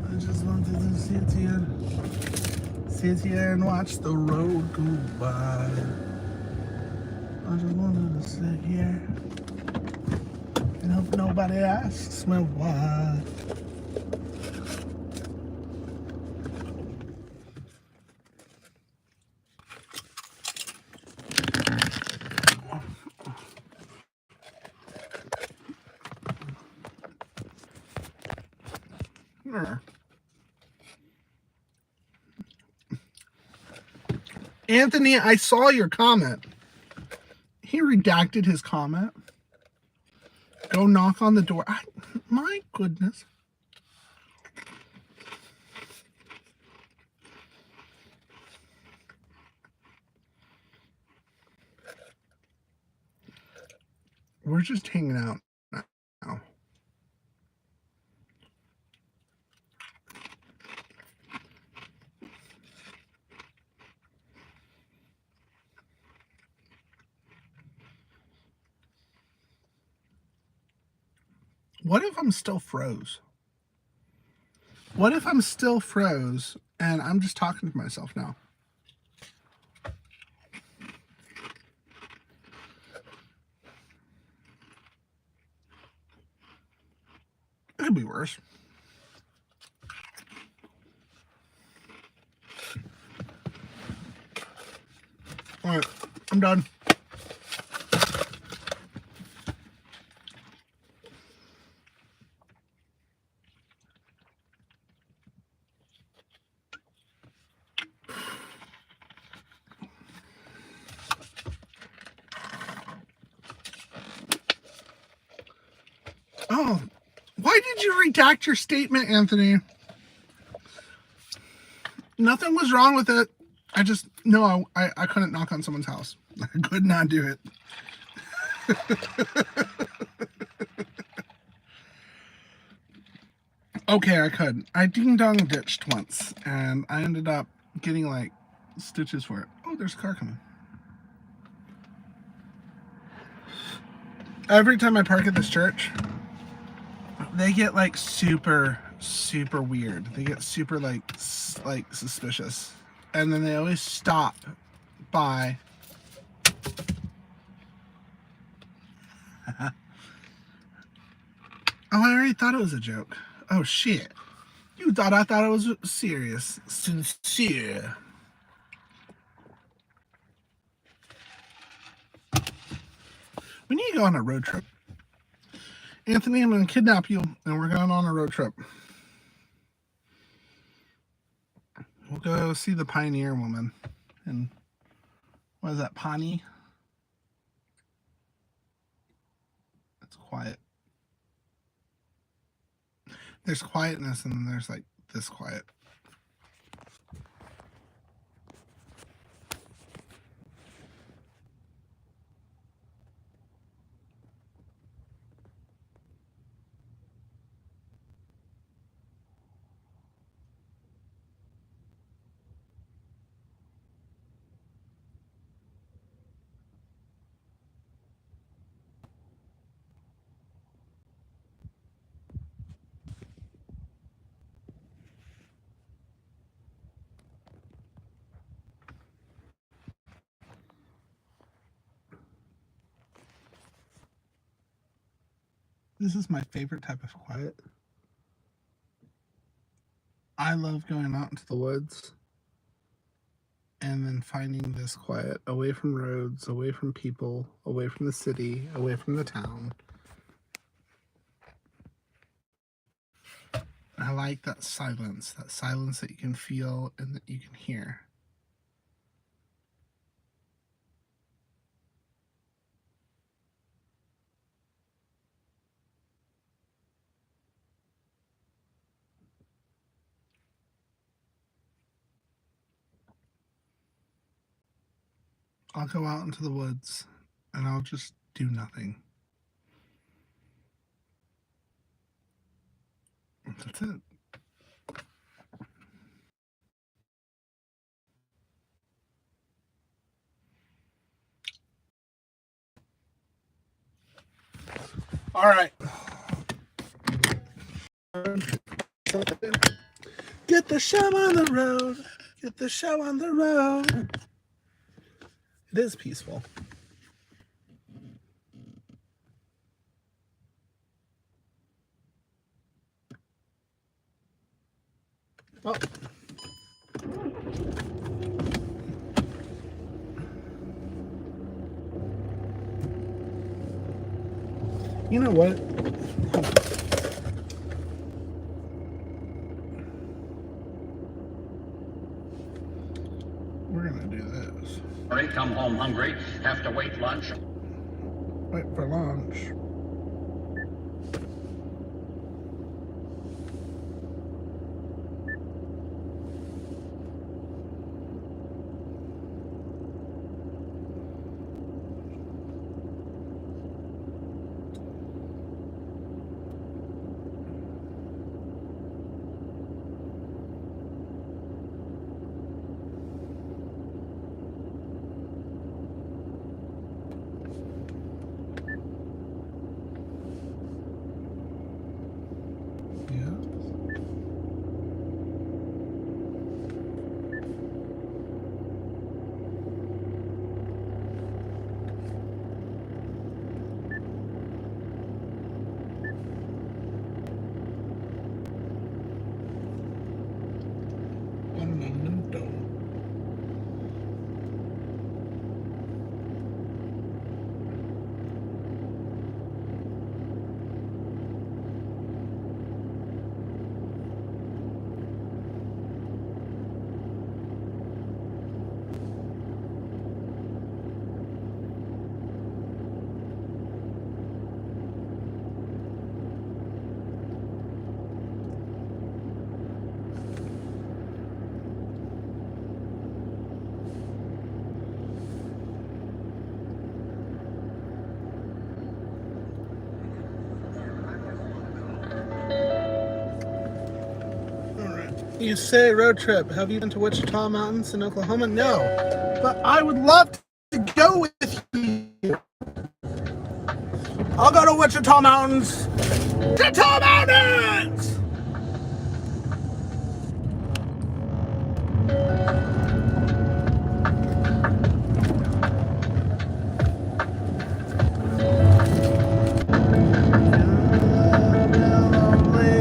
I just wanted to sit here and watch the road go by. I just wanted to sit here and hope nobody asks me why. Anthony, I saw your comment. He redacted his comment. Go knock on the door. My goodness. We're just hanging out now. What if I'm still froze? What if I'm still froze and I'm just talking to myself now? It'd be worse. All right, I'm done. Oh, why did you redact your statement, Anthony? Nothing was wrong with it. I just, no, I couldn't knock on someone's house. I could not do it. Okay, I could. I ding-dong ditched once, and I ended up getting, like, stitches for it. Oh, there's a car coming. Every time I park at this church, they get, like, super weird. They get super, like suspicious. And then they always stop by. Oh, I already thought it was a joke. Oh, shit. You thought I thought it was serious. Sincere. We need to go on a road trip. Anthony, I'm going to kidnap you, and we're going on a road trip. We'll go see the Pioneer Woman. And what is that, Pawnee? It's quiet. There's quietness, and then there's, like, this quiet. This is my favorite type of quiet. I love going out into the woods and then finding this quiet, away from roads, away from people, away from the city, away from the town. I like that silence that you can feel and that you can hear. I'll go out into the woods and I'll just do nothing. That's it. All right. Get the show on the road. Get the show on the road. It is peaceful. Oh. You know what? We're gonna do this. Come home hungry, have to wait lunch. Wait for lunch. You say road trip. Have you been to Wichita Mountains in Oklahoma? No. But I would love to go with you. I'll go to Wichita Mountains. Wichita Mountains!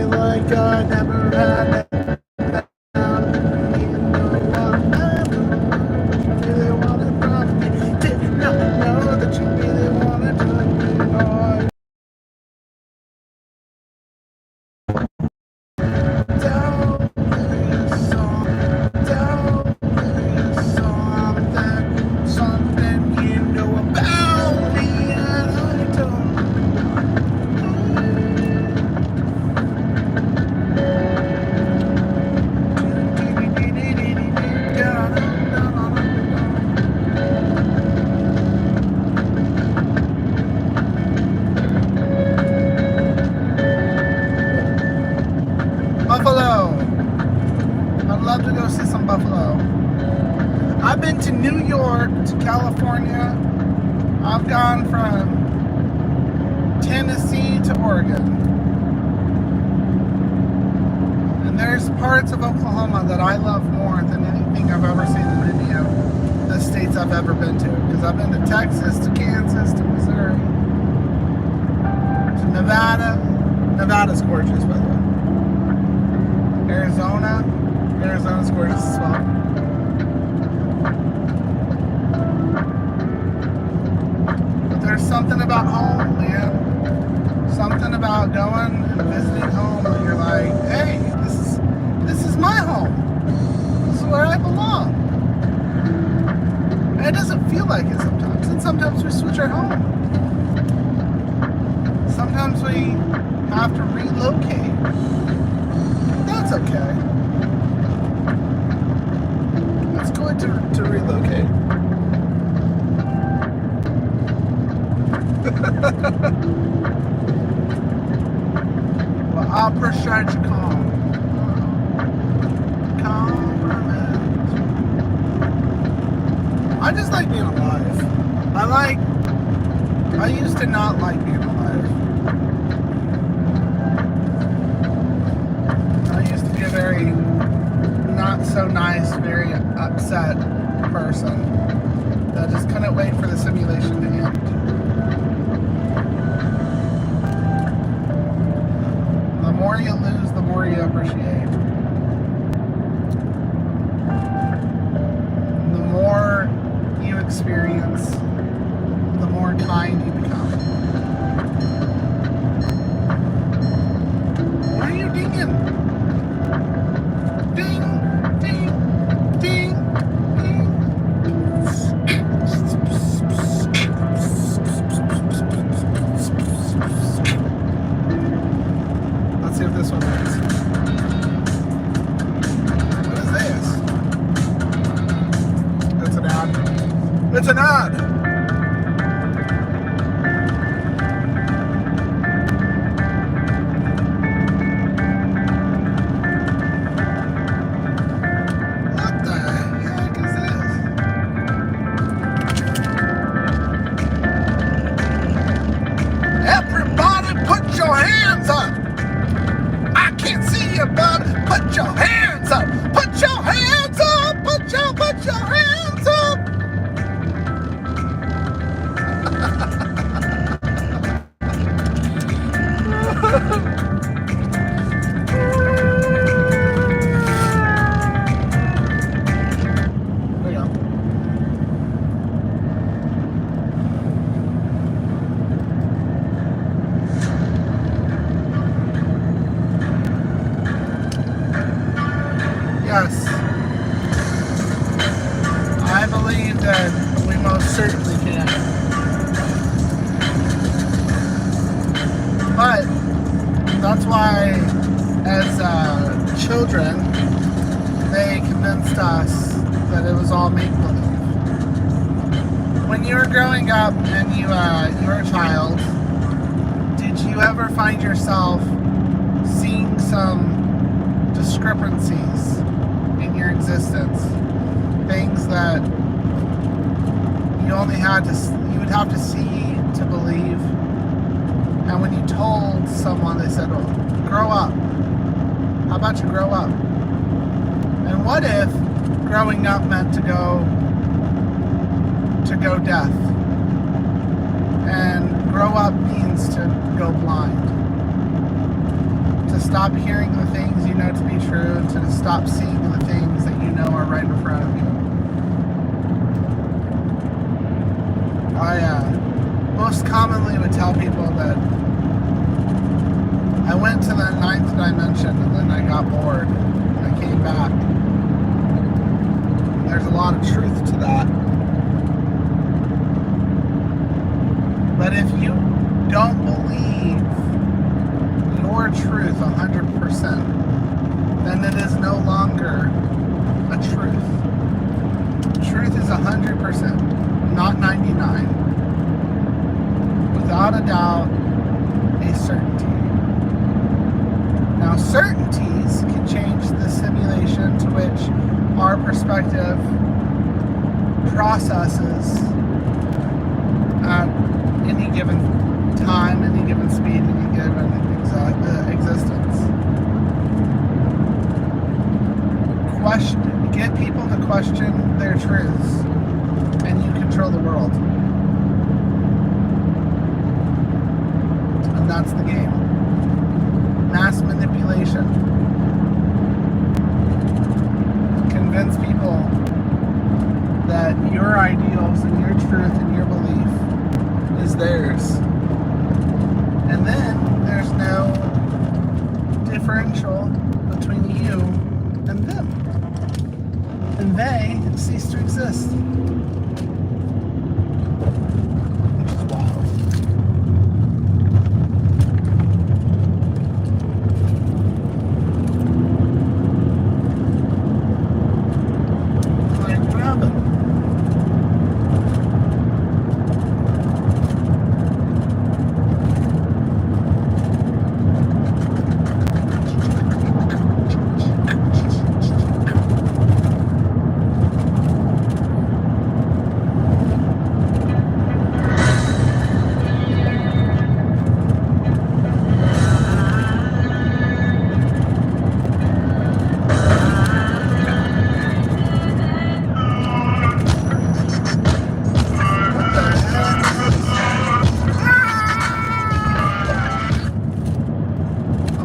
Like I never had it. Buffalo. I'd love to go see some buffalo. I've been to New York, to California. I've gone from Tennessee to Oregon. And there's parts of Oklahoma that I love more than anything I've ever seen in any of the states I've ever been to. Because I've been to Texas, to Kansas, to Missouri, to Nevada. Nevada's gorgeous, by the way. Arizona's gorgeous as well. But there's something about home, man. Something about going and visiting home and you're like, hey, this is my home. This is where I belong. And it doesn't feel like it sometimes. And sometimes we switch our home. Sometimes we have to relocate. That's okay. It's good to relocate. Well, I appreciate you calling. Compliment. I just like being alive. I used to not like being alive. I used to be a very not so nice, very upset person that just couldn't wait for the simulation to end. The more you lose, the more you appreciate. The more you experience, the more kind you become. Why are you dinging? Ding, ding, ding, ding. Let's see if this one works. What is this? That's an ad. It's an ad! Put your hands up! Put your hands up! Put your hands up! There you go. Yes. I believe that we most certainly can. But that's why, as children, they convinced us that it was all make-believe. When you were growing up and you were a child, did you ever find yourself seeing some discrepancies in your existence, things that you would have to see to believe. And when you told someone, they said, "Oh, grow up. How about you grow up?" And what if growing up meant to go deaf? And grow up means to go blind. To stop hearing the things you know to be true, and to stop seeing the things that you know are right in front of you. I most commonly would tell people that I went to the 9th dimension and then I got bored and I came back. There's a lot of truth to that. But if you don't believe your truth 100%, then it is no longer a truth. Truth is 100%, not 99. Without a doubt, a certainty. Now, certainties can change the simulation to which our perspective processes at any given time, any given speed, any given existence. Get people to question their truths, and you control the world. And that's the game. Mass manipulation. Convince people that your ideals and your truth and your belief is theirs. And then there's no differential between you and them. And they cease to exist. Which is wild. Like, what happened?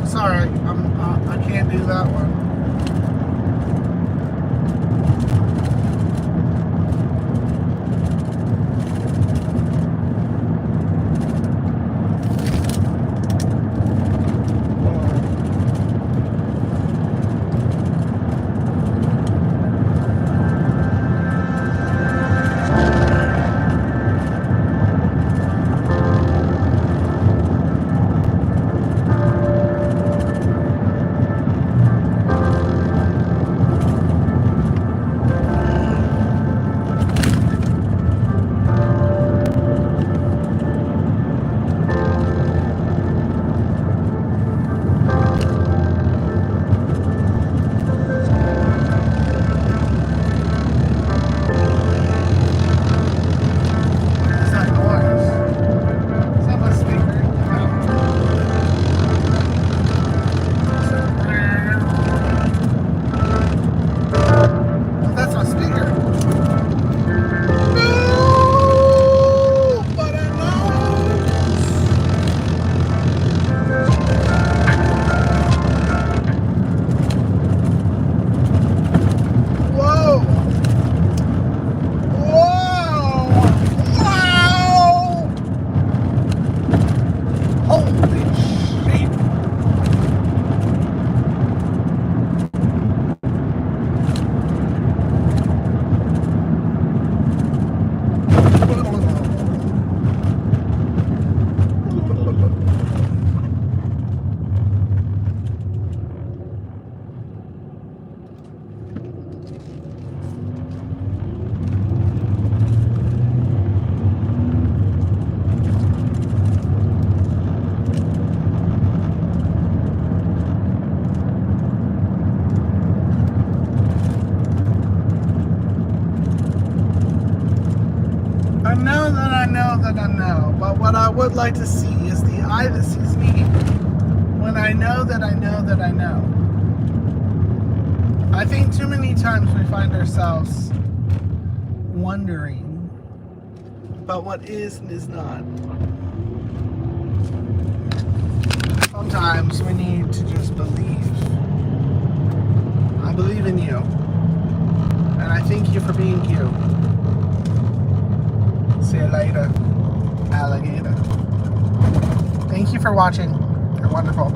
Sorry, I can't do that one. I don't know. But what I would like to see is the eye that sees me when I know that I know that I know. I think too many times we find ourselves wondering about what is and is not. Sometimes we need to just believe. I believe in you. And I thank you for being you. See you later, alligator. Thank you for watching. You're wonderful.